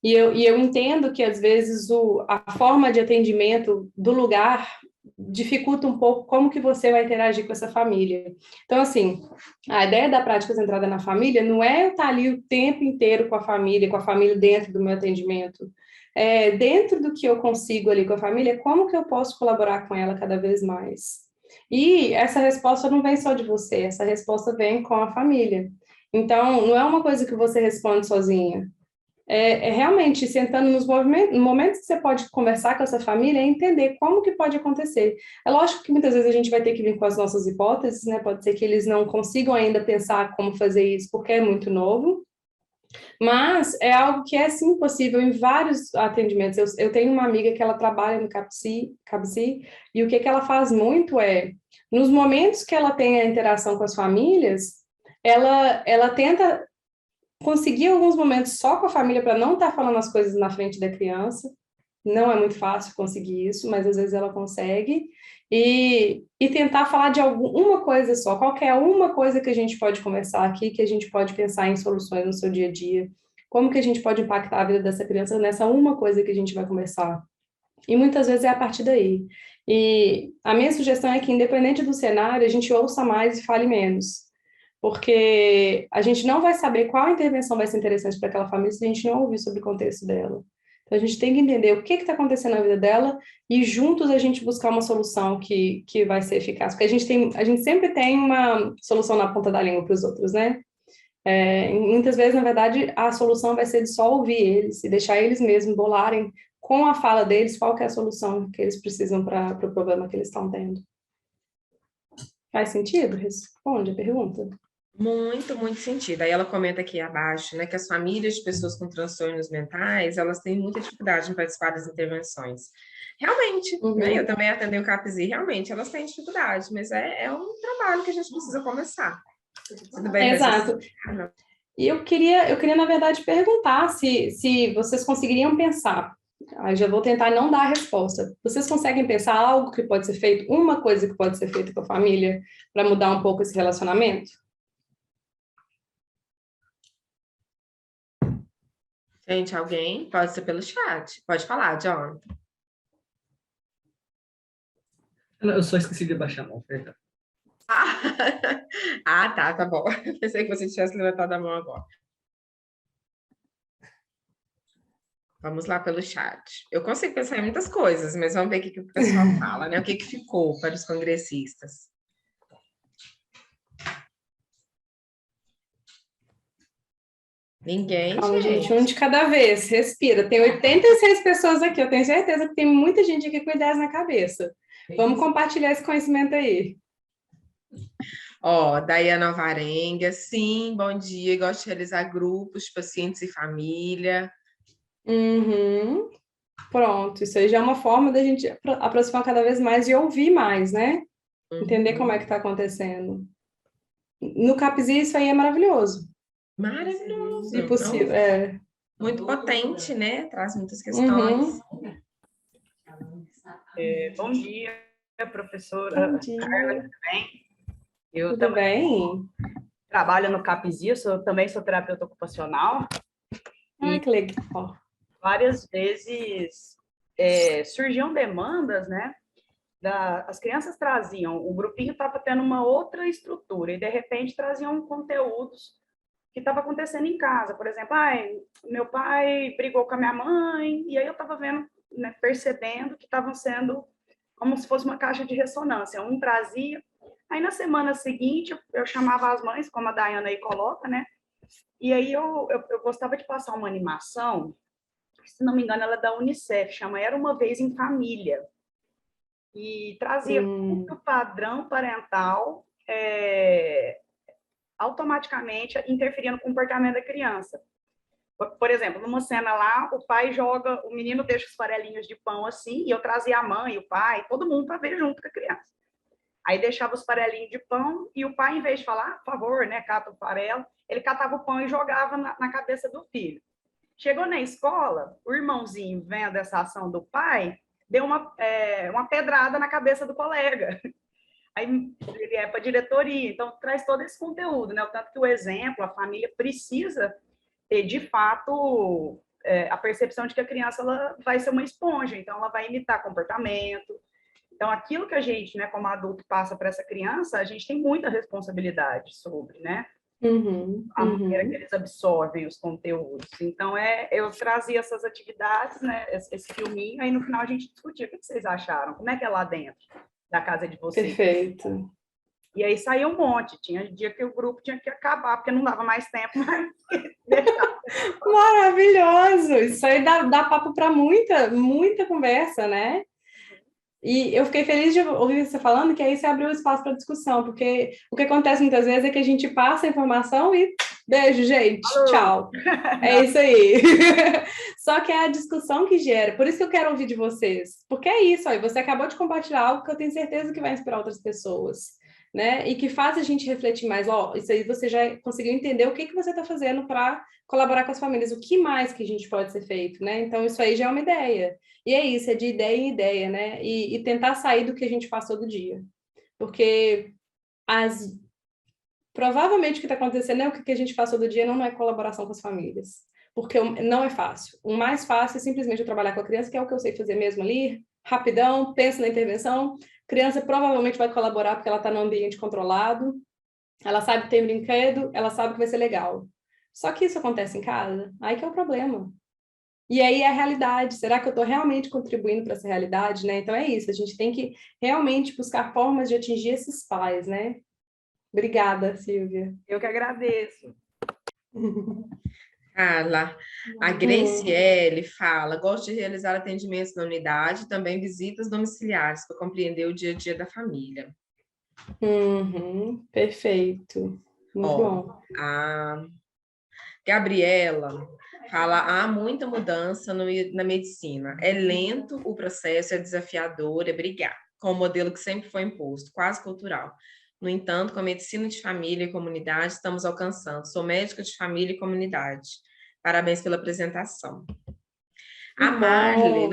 E eu entendo que, às vezes, a forma de atendimento do lugar dificulta um pouco como que você vai interagir com essa família. Então, assim, a ideia da prática centrada na família não é eu estar ali o tempo inteiro com a família dentro do meu atendimento. Dentro do que eu consigo ali com a família, como que eu posso colaborar com ela cada vez mais? E essa resposta não vem só de você, essa resposta vem com a família. Então, não é uma coisa que você responde sozinha. É realmente sentando nos momentos que você pode conversar com essa família e entender como que pode acontecer. É lógico que muitas vezes a gente vai ter que vir com as nossas hipóteses, né? Pode ser que eles não consigam ainda pensar como fazer isso porque é muito novo, mas é algo que é sim possível em vários atendimentos. Eu tenho uma amiga que ela trabalha no CAPSI, e o que ela faz muito é, nos momentos que ela tem a interação com as famílias, ela tenta conseguir alguns momentos só com a família para não estar falando as coisas na frente da criança. Não é muito fácil conseguir isso, mas às vezes ela consegue. E tentar falar de alguma coisa só, qualquer uma coisa que a gente pode conversar aqui, que a gente pode pensar em soluções no seu dia a dia. Como que a gente pode impactar a vida dessa criança nessa uma coisa que a gente vai conversar? E muitas vezes é a partir daí. E a minha sugestão é que, independente do cenário, a gente ouça mais e fale menos. Porque a gente não vai saber qual intervenção vai ser interessante para aquela família se a gente não ouvir sobre o contexto dela. Então, a gente tem que entender o que está acontecendo na vida dela e juntos a gente buscar uma solução que vai ser eficaz. Porque a gente sempre tem uma solução na ponta da língua para os outros, né? Muitas vezes, na verdade, a solução vai ser de só ouvir eles e deixar eles mesmos bolarem com a fala deles qual que é a solução que eles precisam para o problema que eles estão tendo. Faz sentido? Responde a pergunta. Muito, muito sentido. Aí ela comenta aqui abaixo, né, que as famílias de pessoas com transtornos mentais, elas têm muita dificuldade em participar das intervenções. Realmente, né, eu também atendi o CAPSI, realmente, elas têm dificuldade, mas é um trabalho que a gente precisa começar. Tudo bem? Exato. E eu queria, na verdade, perguntar se vocês conseguiriam pensar. Aí já vou tentar não dar a resposta. Vocês conseguem pensar algo que pode ser feito, uma coisa que pode ser feita com a família para mudar um pouco esse relacionamento? Gente, alguém? Pode ser pelo chat. Pode falar, John. Eu só esqueci de baixar a mão, perdão. Tá bom. Pensei que você tivesse levantado a mão agora. Vamos lá pelo chat. Eu consigo pensar em muitas coisas, mas vamos ver o que o pessoal fala, né? O que ficou para os congressistas. Ninguém, Calma, gente, um de cada vez. Respira. Tem 86 pessoas aqui. Eu tenho certeza que tem muita gente aqui com ideias na cabeça. Vamos compartilhar esse conhecimento aí. Daiana Alvarenga, sim, bom dia. Gosto de realizar grupos, pacientes e família. Pronto, isso aí já é uma forma da gente aproximar cada vez mais e ouvir mais, né? Entender como é que está acontecendo. No CAPSI, isso aí é maravilhoso. Maravilhoso. Se possível, Muito potente, né? Traz muitas questões. Bom dia, professora. Bom dia. Carla, tudo bem? Eu Tudo também bem? trabalho no CAPSI, também sou terapeuta ocupacional. Ah, que legal. Várias vezes surgiam demandas, né? As crianças traziam, o grupinho estava tendo uma outra estrutura e, de repente, traziam conteúdos que estava acontecendo em casa. Por exemplo, meu pai brigou com a minha mãe, e aí eu estava vendo, né, percebendo que estavam sendo como se fosse uma caixa de ressonância. Um trazia, aí na semana seguinte eu chamava as mães, como a Daiana aí coloca, né? E aí eu gostava de passar uma animação, se não me engano, ela é da Unicef, chama Era Uma Vez em Família. E trazia muito padrão parental, automaticamente interferia no comportamento da criança. Por exemplo, numa cena lá, o pai joga, o menino deixa os farelinhos de pão assim, e eu trazia a mãe, o pai, todo mundo para ver junto com a criança. Aí deixava os farelinhos de pão, e o pai, em vez de falar, por favor, né, cata o farelo, ele catava o pão e jogava na cabeça do filho. Chegou na escola, o irmãozinho, vendo essa ação do pai, deu uma pedrada na cabeça do colega. Aí ele para a diretoria, então traz todo esse conteúdo, né? O tanto que o exemplo, a família precisa ter, de fato, a percepção de que a criança ela vai ser uma esponja, então ela vai imitar comportamento. Então, aquilo que a gente, né, como adulto, passa para essa criança, a gente tem muita responsabilidade sobre, né? A maneira que eles absorvem os conteúdos. Então, eu trazia essas atividades, né, esse filminho, aí no final a gente discutia o que vocês acharam, como é que é lá dentro da casa de vocês. Perfeito. E aí saía um monte, tinha dia que o grupo tinha que acabar, porque não dava mais tempo. Maravilhoso! Isso aí dá papo para muita conversa, né? E eu fiquei feliz de ouvir você falando que aí você abriu espaço para discussão, porque o que acontece muitas vezes é que a gente passa a informação e beijo, gente, tchau. É isso aí. Só que é a discussão que gera. Por isso que eu quero ouvir de vocês. Porque é isso aí, você acabou de compartilhar algo que eu tenho certeza que vai inspirar outras pessoas, né? E que faz a gente refletir mais. Ó, isso aí você já conseguiu entender o que você está fazendo para colaborar com as famílias, o que mais que a gente pode ser feito, né? Então, isso aí já é uma ideia. E é isso, é de ideia em ideia, né? E tentar sair do que a gente faz todo dia. Porque provavelmente o que está acontecendo é o que a gente faz todo dia não é colaboração com as famílias. Porque não é fácil. O mais fácil é simplesmente eu trabalhar com a criança, que é o que eu sei fazer mesmo ali, rapidão, penso na intervenção. A criança provavelmente vai colaborar porque ela está num ambiente controlado, ela sabe que tem brinquedo, ela sabe que vai ser legal. Só que isso acontece em casa, aí que é o problema. E aí é a realidade. Será que eu estou realmente contribuindo para essa realidade, né? Então é isso, a gente tem que realmente buscar formas de atingir esses pais, né? Obrigada, Silvia. Eu que agradeço. Carla, a Graciele fala, gosto de realizar atendimentos na unidade, também visitas domiciliares para compreender o dia a dia da família. Perfeito. Muito bom. A Gabriela fala, há muita mudança na medicina. É lento o processo, é desafiador, é brigar com o modelo que sempre foi imposto, quase cultural. No entanto, com a medicina de família e comunidade, estamos alcançando. Sou médica de família e comunidade. Parabéns pela apresentação. A Marli,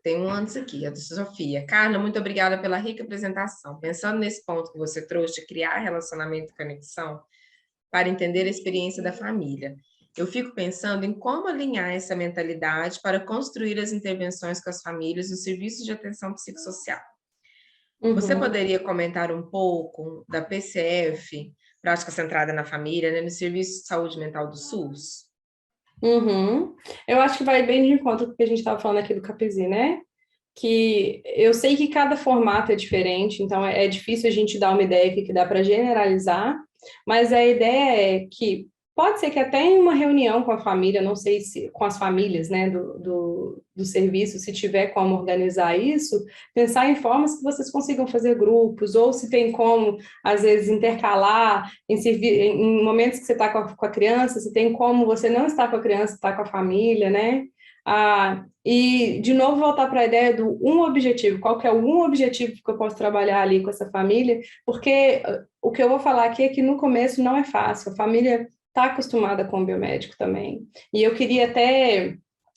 tem um antes aqui, a da Sofia. Carla, muito obrigada pela rica apresentação. Pensando nesse ponto que você trouxe de criar relacionamento e conexão para entender a experiência da família, eu fico pensando em como alinhar essa mentalidade para construir as intervenções com as famílias no serviço de atenção psicossocial. Você poderia comentar um pouco da PCF, Prática Centrada na Família, né, no Serviço de Saúde Mental do SUS? Eu acho que vai bem de encontro com o que a gente estava falando aqui do CAPESI, né? Que eu sei que cada formato é diferente, então é difícil a gente dar uma ideia aqui que dá para generalizar, mas a ideia é que pode ser que até em uma reunião com a família, não sei se com as famílias, né, do serviço, se tiver como organizar isso, pensar em formas que vocês consigam fazer grupos, ou se tem como, às vezes, intercalar em momentos que você está com a criança, se tem como você não estar com a criança, estar com a família, né? E, de novo, voltar para a ideia do um objetivo. Qual que é o um objetivo que eu posso trabalhar ali com essa família? Porque o que eu vou falar aqui é que no começo não é fácil. A família está acostumada com o biomédico também. E eu queria até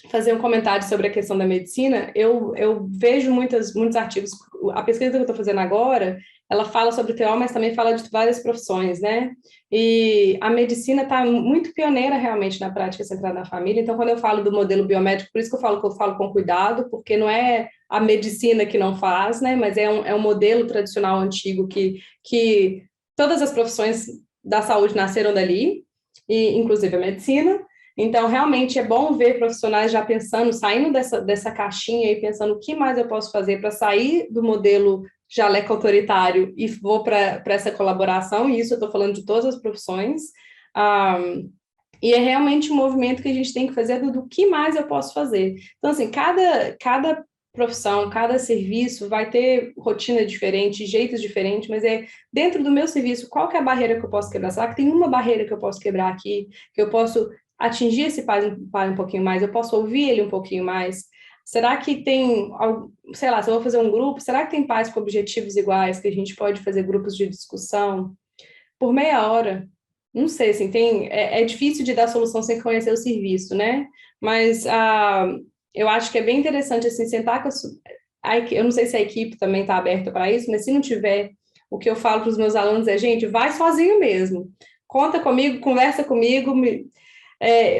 fazer um comentário sobre a questão da medicina. Eu vejo muitos artigos. A pesquisa que eu estou fazendo agora, ela fala sobre TO, mas também fala de várias profissões, né? E a medicina está muito pioneira realmente na prática centrada na família. Então, quando eu falo do modelo biomédico, por isso que eu falo com cuidado, porque não é a medicina que não faz, né? Mas é um modelo tradicional antigo que todas as profissões da saúde nasceram dali, e inclusive a medicina. Então, realmente é bom ver profissionais já pensando, saindo dessa caixinha e pensando o que mais eu posso fazer para sair do modelo jaleco autoritário e vou para essa colaboração, e isso eu estou falando de todas as profissões, e é realmente um movimento que a gente tem que fazer do que mais eu posso fazer. Então, assim, cada profissão, cada serviço vai ter rotina diferente, jeitos diferentes, mas é dentro do meu serviço, qual que é a barreira que eu posso quebrar? Será que tem uma barreira que eu posso quebrar aqui, que eu posso atingir esse pai um pouquinho mais, eu posso ouvir ele um pouquinho mais? Será que tem, sei lá, se eu vou fazer um grupo, será que tem pais com objetivos iguais, que a gente pode fazer grupos de discussão por meia hora? Não sei, assim, é difícil de dar solução sem conhecer o serviço, né? Mas eu acho que é bem interessante, assim, sentar com eu não sei se a equipe também está aberta para isso, mas se não tiver, o que eu falo para os meus alunos é, gente, vai sozinho mesmo. Conta comigo, conversa comigo,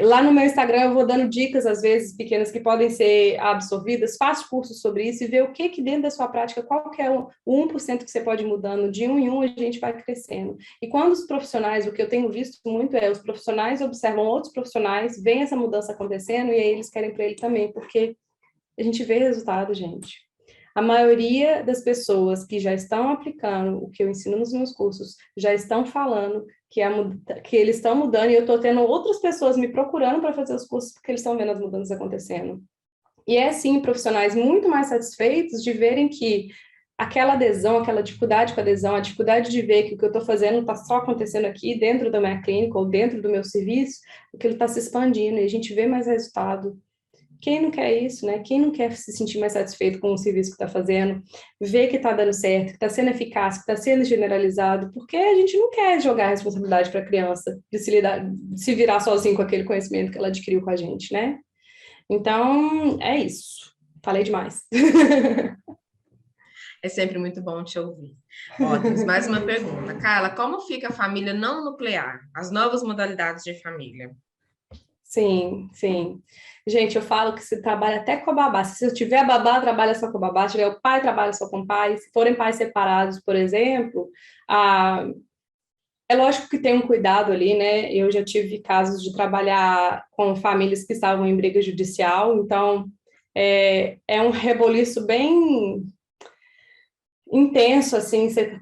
lá no meu Instagram eu vou dando dicas, às vezes, pequenas que podem ser absorvidas, faço cursos sobre isso e ver o que dentro da sua prática, qual que é o 1% que você pode ir mudando, de um em um a gente vai crescendo. E quando os profissionais, o que eu tenho visto muito é, os profissionais observam outros profissionais, veem essa mudança acontecendo e aí eles querem para ele também, porque a gente vê resultado, gente. A maioria das pessoas que já estão aplicando o que eu ensino nos meus cursos, já estão falando que eles estão mudando, e eu estou tendo outras pessoas me procurando para fazer os cursos porque eles estão vendo as mudanças acontecendo. E sim, profissionais muito mais satisfeitos de verem que aquela adesão, aquela dificuldade com a adesão, a dificuldade de ver que o que eu estou fazendo não está só acontecendo aqui dentro da minha clínica ou dentro do meu serviço, aquilo está se expandindo e a gente vê mais resultado. Quem não quer isso, né? Quem não quer se sentir mais satisfeito com o serviço que está fazendo, ver que está dando certo, que está sendo eficaz, que está sendo generalizado, porque a gente não quer jogar a responsabilidade para a criança de se virar sozinho com aquele conhecimento que ela adquiriu com a gente, né? Então, é isso. Falei demais. É sempre muito bom te ouvir. Ó, temos mais uma pergunta. Carla, como fica a família não nuclear? As novas modalidades de família? Sim, sim. Gente, eu falo que se trabalha até com a babá. Se eu tiver a babá, trabalha só com a babá. Se tiver o pai, trabalha só com o pai. Se forem pais separados, por exemplo, é lógico que tem um cuidado ali, né? Eu já tive casos de trabalhar com famílias que estavam em briga judicial, então é um reboliço bem intenso, assim, você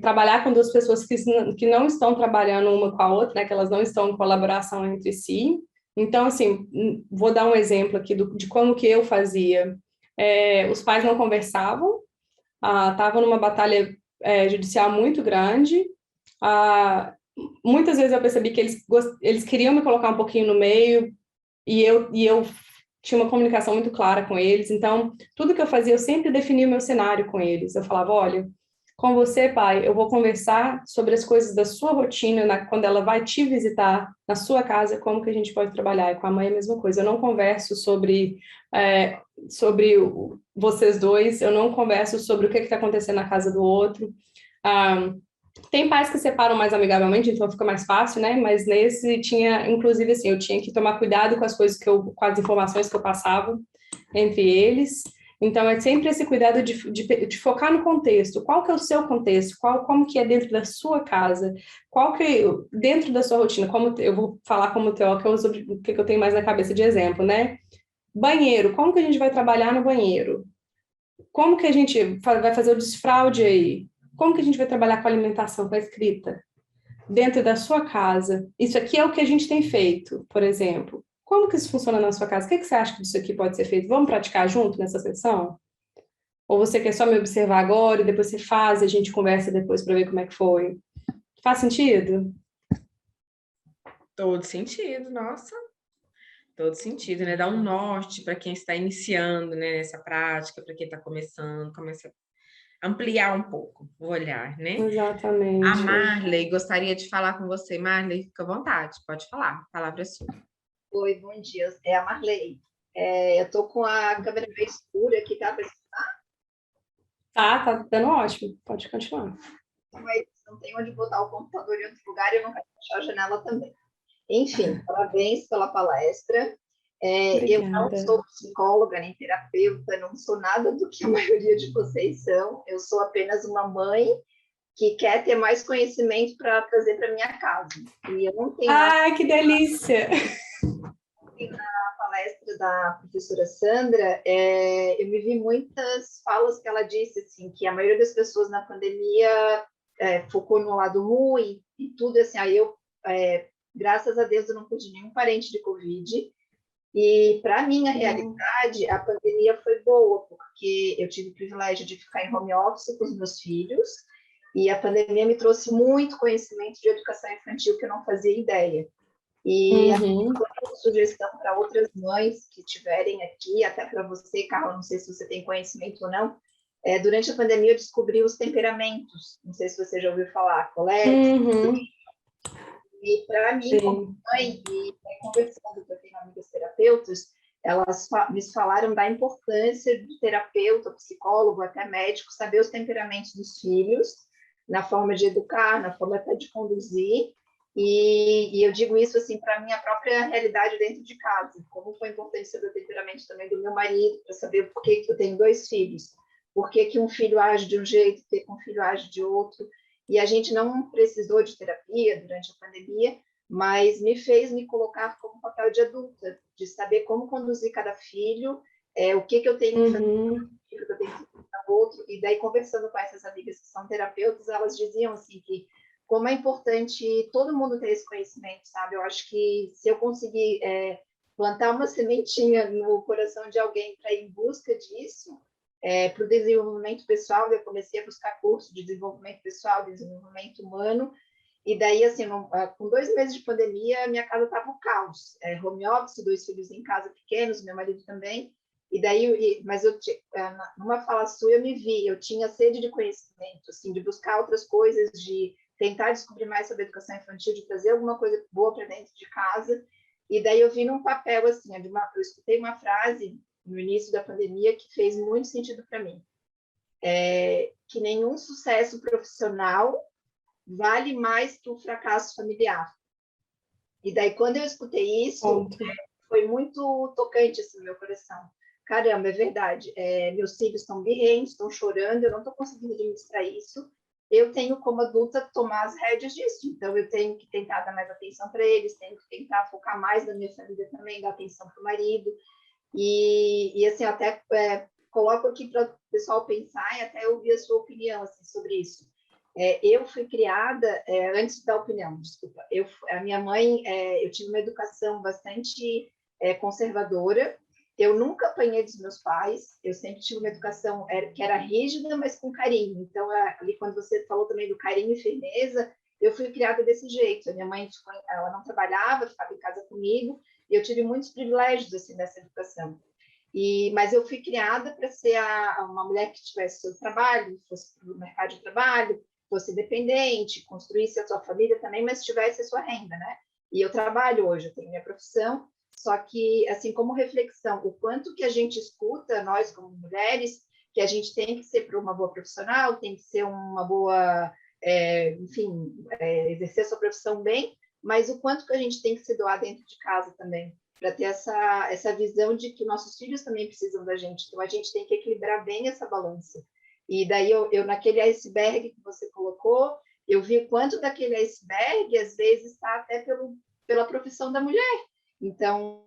trabalhar com duas pessoas que não estão trabalhando uma com a outra, né, que elas não estão em colaboração entre si. Então, assim, vou dar um exemplo aqui de como que eu fazia. Os pais não conversavam, estavam numa batalha judicial muito grande. Muitas vezes eu percebi que eles queriam me colocar um pouquinho no meio, e eu tinha uma comunicação muito clara com eles, então, tudo que eu fazia, eu sempre definia o meu cenário com eles. Eu falava, olha, com você, pai, eu vou conversar sobre as coisas da sua rotina, quando ela vai te visitar na sua casa, como que a gente pode trabalhar. E com a mãe é a mesma coisa. Eu não converso sobre vocês dois, eu não converso sobre o que está acontecendo na casa do outro. Tem pais que separam mais amigavelmente, então fica mais fácil, né? Mas nesse tinha, inclusive, assim, eu tinha que tomar cuidado com as coisas com as informações que eu passava entre eles. Então, é sempre esse cuidado de focar no contexto. Qual que é o seu contexto? Como que é dentro da sua casa? Qual que, dentro da sua rotina? Como eu vou falar como teóloga, o que eu tenho mais na cabeça de exemplo, né? Banheiro, como que a gente vai trabalhar no banheiro? Como que a gente vai fazer o desfraude aí? Como que a gente vai trabalhar com a alimentação, com a escrita? Dentro da sua casa. Isso aqui é o que a gente tem feito, por exemplo. Como que isso funciona na sua casa? O que você acha que isso aqui pode ser feito? Vamos praticar junto nessa sessão? Ou você quer só me observar agora e depois você faz e a gente conversa depois para ver como é que foi? Faz sentido? Todo sentido, nossa. Todo sentido, né? Dar um norte para quem está iniciando, né, nessa prática, para quem está começando, começa a ampliar um pouco o olhar, né? Exatamente. A Marley gostaria de falar com você. Marley, fica à vontade, pode falar, a palavra é sua. Oi, bom dia. É a Marley. Eu tô com a câmera bem escura aqui, tá? Tá dando ótimo. Pode continuar. Mas não tem onde botar o computador em outro lugar e eu não quero fechar a janela também. Enfim, parabéns pela palestra. Eu não sou psicóloga nem terapeuta, não sou nada do que a maioria de vocês são. Eu sou apenas uma mãe que quer ter mais conhecimento para trazer para minha casa. E eu não tenho Ai, que delícia! Na palestra da professora Sandra, eu me vi muitas falas que ela disse, assim, que a maioria das pessoas na pandemia focou no lado ruim e tudo, assim, aí eu, graças a Deus, eu não pude nenhum parente de Covid, e para minha realidade, a pandemia foi boa, porque eu tive o privilégio de ficar em home office com os meus filhos, e a pandemia me trouxe muito conhecimento de educação infantil que eu não fazia ideia. E a minha sugestão para outras mães que estiverem aqui, até para você, Carla, não sei se você tem conhecimento ou não, durante a pandemia eu descobri os temperamentos, não sei se você já ouviu falar, colérico. E para mim, como mãe, e conversando, eu tenho amigas terapeutas, elas me falaram da importância do terapeuta, psicólogo, até médico, saber os temperamentos dos filhos, na forma de educar, na forma até de conduzir. E eu digo isso assim para a minha própria realidade dentro de casa, como foi importante saber o temperamento também do meu marido, para saber por que eu tenho 2 filhos, por que um filho age de um jeito, por que um filho age de outro. E a gente não precisou de terapia durante a pandemia, mas me fez me colocar como papel de adulta, de saber como conduzir cada filho, o que eu tenho que fazer, Uhum. o que eu tenho que fazer para o outro. E daí, conversando com essas amigas que são terapeutas, elas diziam assim que como é importante todo mundo ter esse conhecimento, sabe? Eu acho que se eu conseguir plantar uma sementinha no coração de alguém para ir em busca disso, para o desenvolvimento pessoal, eu comecei a buscar curso de desenvolvimento pessoal, desenvolvimento humano, e daí, assim, com 2 meses de pandemia, minha casa estava um caos. Home office, 2 filhos em casa pequenos, meu marido também. E daí, mas numa fala sua, eu me vi, eu tinha sede de conhecimento, assim, de buscar outras coisas, de tentar descobrir mais sobre educação infantil, de trazer alguma coisa boa para dentro de casa. E daí eu vi num papel, assim, eu escutei uma frase no início da pandemia que fez muito sentido para mim. Que nenhum sucesso profissional vale mais que o fracasso familiar. E daí, quando eu escutei isso, foi muito tocante assim, no meu coração. Caramba, é verdade. Meus filhos estão birrentos, estão chorando, eu não estou conseguindo administrar isso. Eu tenho, como adulta, tomar as rédeas disso. Então, eu tenho que tentar dar mais atenção para eles, tenho que tentar focar mais na minha família também, dar atenção para o marido. E assim, até coloco aqui para o pessoal pensar e até ouvir a sua opinião assim, sobre isso. Eu fui criada, antes da opinião, desculpa, a minha mãe, eu tive uma educação bastante conservadora, eu nunca apanhei dos meus pais, eu sempre tive uma educação que era rígida, mas com carinho. Então, ali quando você falou também do carinho e firmeza, eu fui criada desse jeito. A minha mãe, ela não trabalhava, ficava em casa comigo, e eu tive muitos privilégios assim, dessa educação. Mas eu fui criada para ser uma mulher que tivesse seu trabalho, fosse para o mercado de trabalho, fosse independente, construísse a sua família também, mas tivesse a sua renda, né? E eu trabalho hoje, eu tenho minha profissão, só que, assim, como reflexão, o quanto que a gente escuta, nós como mulheres, que a gente tem que ser para uma boa profissional, tem que ser uma boa, enfim, exercer a sua profissão bem, mas o quanto que a gente tem que se doar dentro de casa também, para ter essa visão de que nossos filhos também precisam da gente. Então, a gente tem que equilibrar bem essa balança. E daí, eu naquele iceberg que você colocou, eu vi o quanto daquele iceberg, às vezes, está até pela profissão da mulher. Então,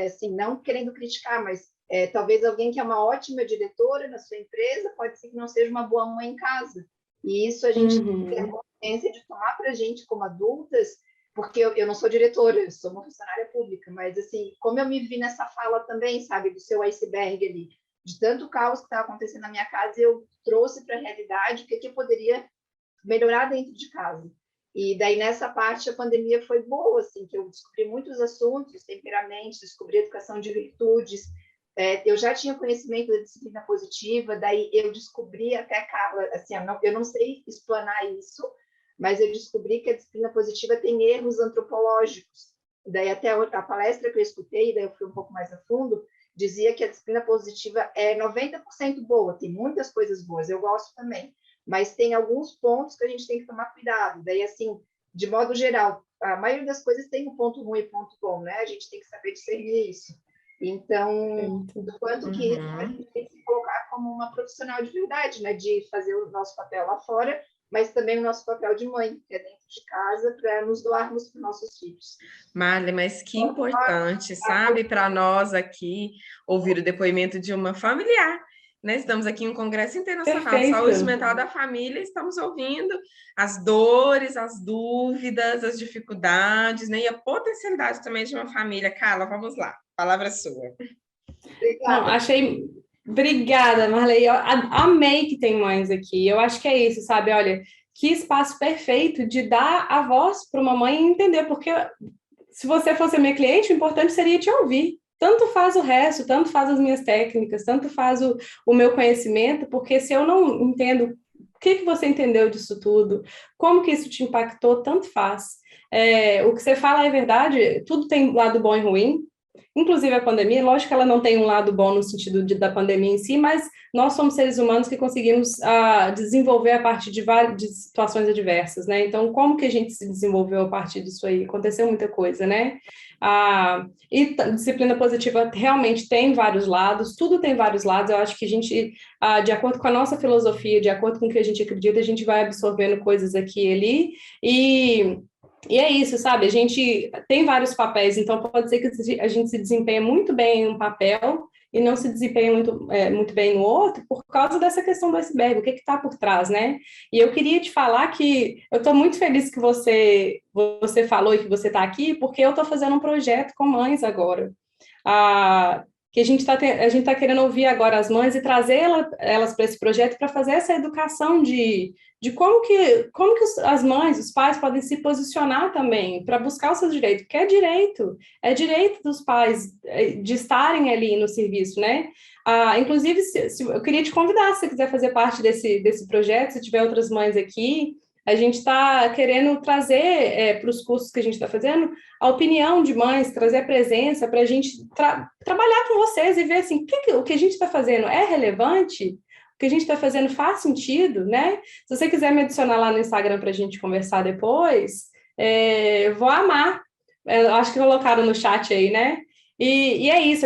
assim, não querendo criticar, mas talvez alguém que é uma ótima diretora na sua empresa, pode ser que não seja uma boa mãe em casa. E isso a gente tem que ter a consciência de tomar para a gente como adultas, porque eu não sou diretora, eu sou uma funcionária pública, mas, assim, como eu me vi nessa fala também, sabe, do seu iceberg ali, de tanto caos que estava acontecendo na minha casa, eu trouxe para a realidade o que eu poderia melhorar dentro de casa. E daí, nessa parte, a pandemia foi boa, assim, que eu descobri muitos assuntos, temperamentos, descobri educação de virtudes, eu já tinha conhecimento da disciplina positiva, daí eu descobri até, Carla, assim, eu não sei explanar isso, mas eu descobri que a disciplina positiva tem erros antropológicos. Daí até a palestra que eu escutei, daí eu fui um pouco mais a fundo, dizia que a disciplina positiva é 90% boa, tem muitas coisas boas, eu gosto também, mas tem alguns pontos que a gente tem que tomar cuidado. Daí, assim, de modo geral, a maioria das coisas tem um ponto ruim e ponto bom, né? A gente tem que saber discernir isso. Então, do quanto que a gente tem que se colocar como uma profissional de verdade, né? De fazer o nosso papel lá fora, mas também o nosso papel de mãe, que é dentro de casa, para nos doarmos para os nossos filhos. Marli, mas que importante, sabe, para nós aqui, ouvir o depoimento de uma familiar, né? Estamos aqui em um Congresso Internacional de Saúde Mental da Família, estamos ouvindo as dores, as dúvidas, as dificuldades, né? E a potencialidade também de uma família. Carla, vamos lá, a palavra é sua. Não, achei... Obrigada, Marley. Eu amei que tem mães aqui. Eu acho que é isso, sabe? Olha, que espaço perfeito de dar a voz para uma mãe entender, porque se você fosse minha cliente, o importante seria te ouvir. Tanto faz o resto, tanto faz as minhas técnicas, tanto faz o meu conhecimento, porque se eu não entendo o que você entendeu disso tudo, como que isso te impactou, tanto faz. O que você fala é verdade, tudo tem lado bom e ruim. Inclusive a pandemia, lógico que ela não tem um lado bom no sentido da pandemia em si, mas nós somos seres humanos que conseguimos desenvolver a partir de situações adversas, né? Então, como que a gente se desenvolveu a partir disso aí? Aconteceu muita coisa, né? E a disciplina positiva realmente tem vários lados, tudo tem vários lados. Eu acho que a gente, de acordo com a nossa filosofia, de acordo com o que a gente acredita, a gente vai absorvendo coisas aqui e ali, e é isso, sabe? A gente tem vários papéis, então pode ser que a gente se desempenhe muito bem em um papel e não se desempenham muito bem no outro por causa dessa questão do iceberg, o que está por trás, né? E eu queria te falar que eu estou muito feliz que você falou e que você está aqui, porque eu estou fazendo um projeto com mães agora. Que a gente tá querendo ouvir agora as mães e trazer elas para esse projeto para fazer essa educação de como que as mães, os pais podem se posicionar também para buscar o seu direito, porque é direito dos pais de estarem ali no serviço, né? Inclusive, eu queria te convidar, se você quiser fazer parte desse projeto, se tiver outras mães aqui, a gente está querendo trazer para os cursos que a gente está fazendo a opinião de mães, trazer a presença para a gente trabalhar com vocês e ver assim, o que a gente está fazendo é relevante? O que a gente está fazendo faz sentido, né? Se você quiser me adicionar lá no Instagram para a gente conversar depois, eu vou amar. Eu acho que colocaram no chat aí, né? E é isso,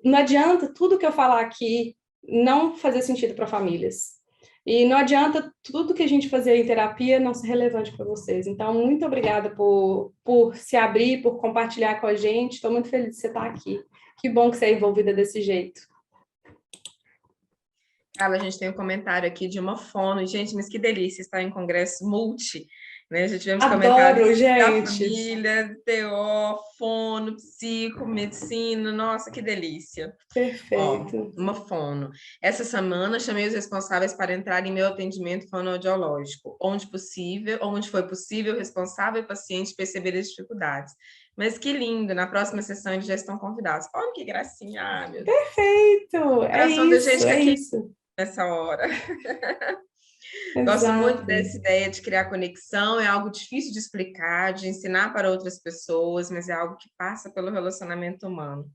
não adianta tudo que eu falar aqui não fazer sentido para famílias. E não adianta tudo que a gente fazer em terapia não ser relevante para vocês. Então, muito obrigada por se abrir, por compartilhar com a gente. Estou muito feliz de você estar aqui. Que bom que você é envolvida desse jeito. Carla, a gente tem um comentário aqui de uma fono. Gente, mas que delícia estar em congresso multi. Né? Já tivemos comentários da família, TO, fono, psico, medicina. Nossa, que delícia. Perfeito. Uma fono. Essa semana, chamei os responsáveis para entrar em meu atendimento fonoaudiológico, onde foi possível, o responsável e o paciente perceber as dificuldades. Mas que lindo, na próxima sessão eles já estão convidados. Olha que gracinha, meu Deus. Perfeito, é isso, é isso. Nessa hora. Gosto muito dessa ideia de criar conexão, é algo difícil de explicar, de ensinar para outras pessoas, mas é algo que passa pelo relacionamento humano.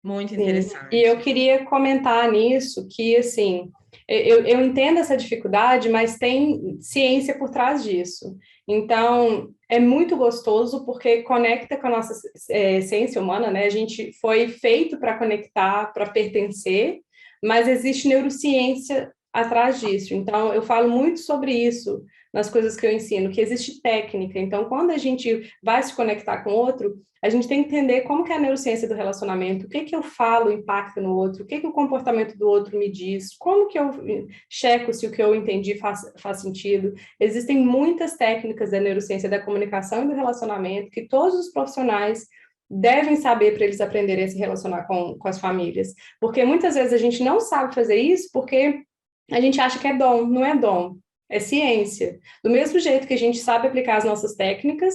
Muito interessante. E eu queria comentar nisso que, assim, eu entendo essa dificuldade, mas tem ciência por trás disso. Então, é muito gostoso porque conecta com a nossa essência humana, né? A gente foi feito para conectar, para pertencer, mas existe neurociência atrás disso. Então, eu falo muito sobre isso nas coisas que eu ensino, que existe técnica. Então, quando a gente vai se conectar com outro, a gente tem que entender como que é a neurociência do relacionamento, o que que eu falo impacta no outro, o que que o comportamento do outro me diz, como que eu checo se o que eu entendi faz sentido. Existem muitas técnicas da neurociência da comunicação e do relacionamento que todos os profissionais devem saber para eles aprenderem a se relacionar com as famílias. Porque muitas vezes a gente não sabe fazer isso porque a gente acha que é dom, não é dom. É ciência. Do mesmo jeito que a gente sabe aplicar as nossas técnicas,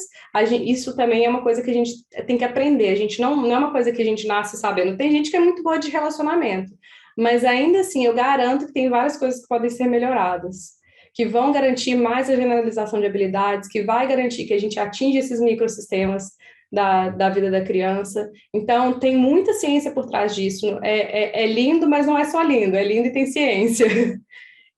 isso também é uma coisa que a gente tem que aprender. A gente não é uma coisa que a gente nasce sabendo. Tem gente que é muito boa de relacionamento, mas ainda assim eu garanto que tem várias coisas que podem ser melhoradas, que vão garantir mais a generalização de habilidades, que vai garantir que a gente atinja esses microsistemas da vida da criança. Então, tem muita ciência por trás disso. É lindo, mas não é só lindo. É lindo e tem ciência.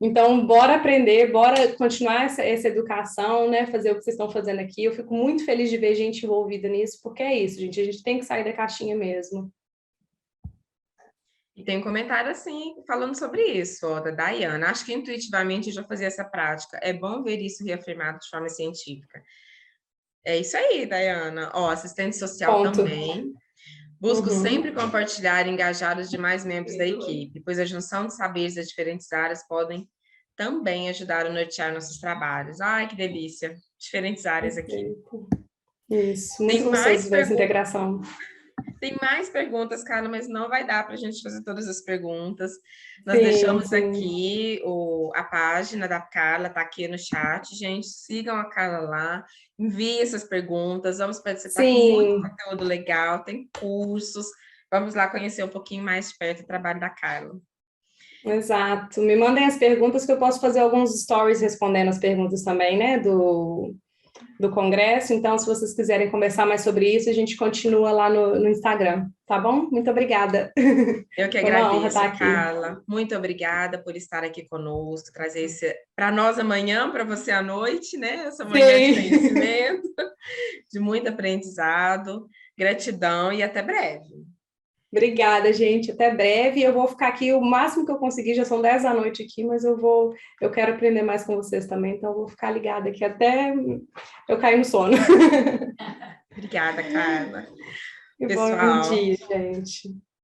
Então, bora aprender, bora continuar essa educação, né? Fazer o que vocês estão fazendo aqui. Eu fico muito feliz de ver gente envolvida nisso, porque é isso, gente. A gente tem que sair da caixinha mesmo. E tem um comentário, assim, falando sobre isso, da Dayana. Acho que intuitivamente eu já fazia essa prática. É bom ver isso reafirmado de forma científica. É isso aí, Dayana. Assistente social também. Busco sempre compartilhar e engajar os demais membros da equipe, pois a junção de saberes das diferentes áreas podem também ajudar a nortear nossos trabalhos. Ai, que delícia! Diferentes áreas aqui. Isso, muito gostoso ver essa integração. Tem mais perguntas, Carla, mas não vai dar para a gente fazer todas as perguntas. Nós deixamos aqui a página da Carla, está aqui no chat, gente. Sigam a Carla lá, enviem essas perguntas, vamos participar com muito conteúdo legal, tem cursos. Vamos lá conhecer um pouquinho mais de perto o trabalho da Carla. Exato. Me mandem as perguntas que eu posso fazer alguns stories respondendo as perguntas também, né, do congresso. Então, se vocês quiserem conversar mais sobre isso, a gente continua lá no Instagram, tá bom? Muito obrigada. Eu que agradeço, Carla. Muito obrigada por estar aqui conosco, trazer esse para nós amanhã, para você à noite, né? Essa manhã de conhecimento, de muito aprendizado. Gratidão e até breve. Obrigada, gente. Até breve. Eu vou ficar aqui o máximo que eu conseguir, já são 10 da noite aqui, mas eu quero aprender mais com vocês também, então eu vou ficar ligada aqui até eu cair no sono. Obrigada, Carla. Pessoal. Bom dia, gente.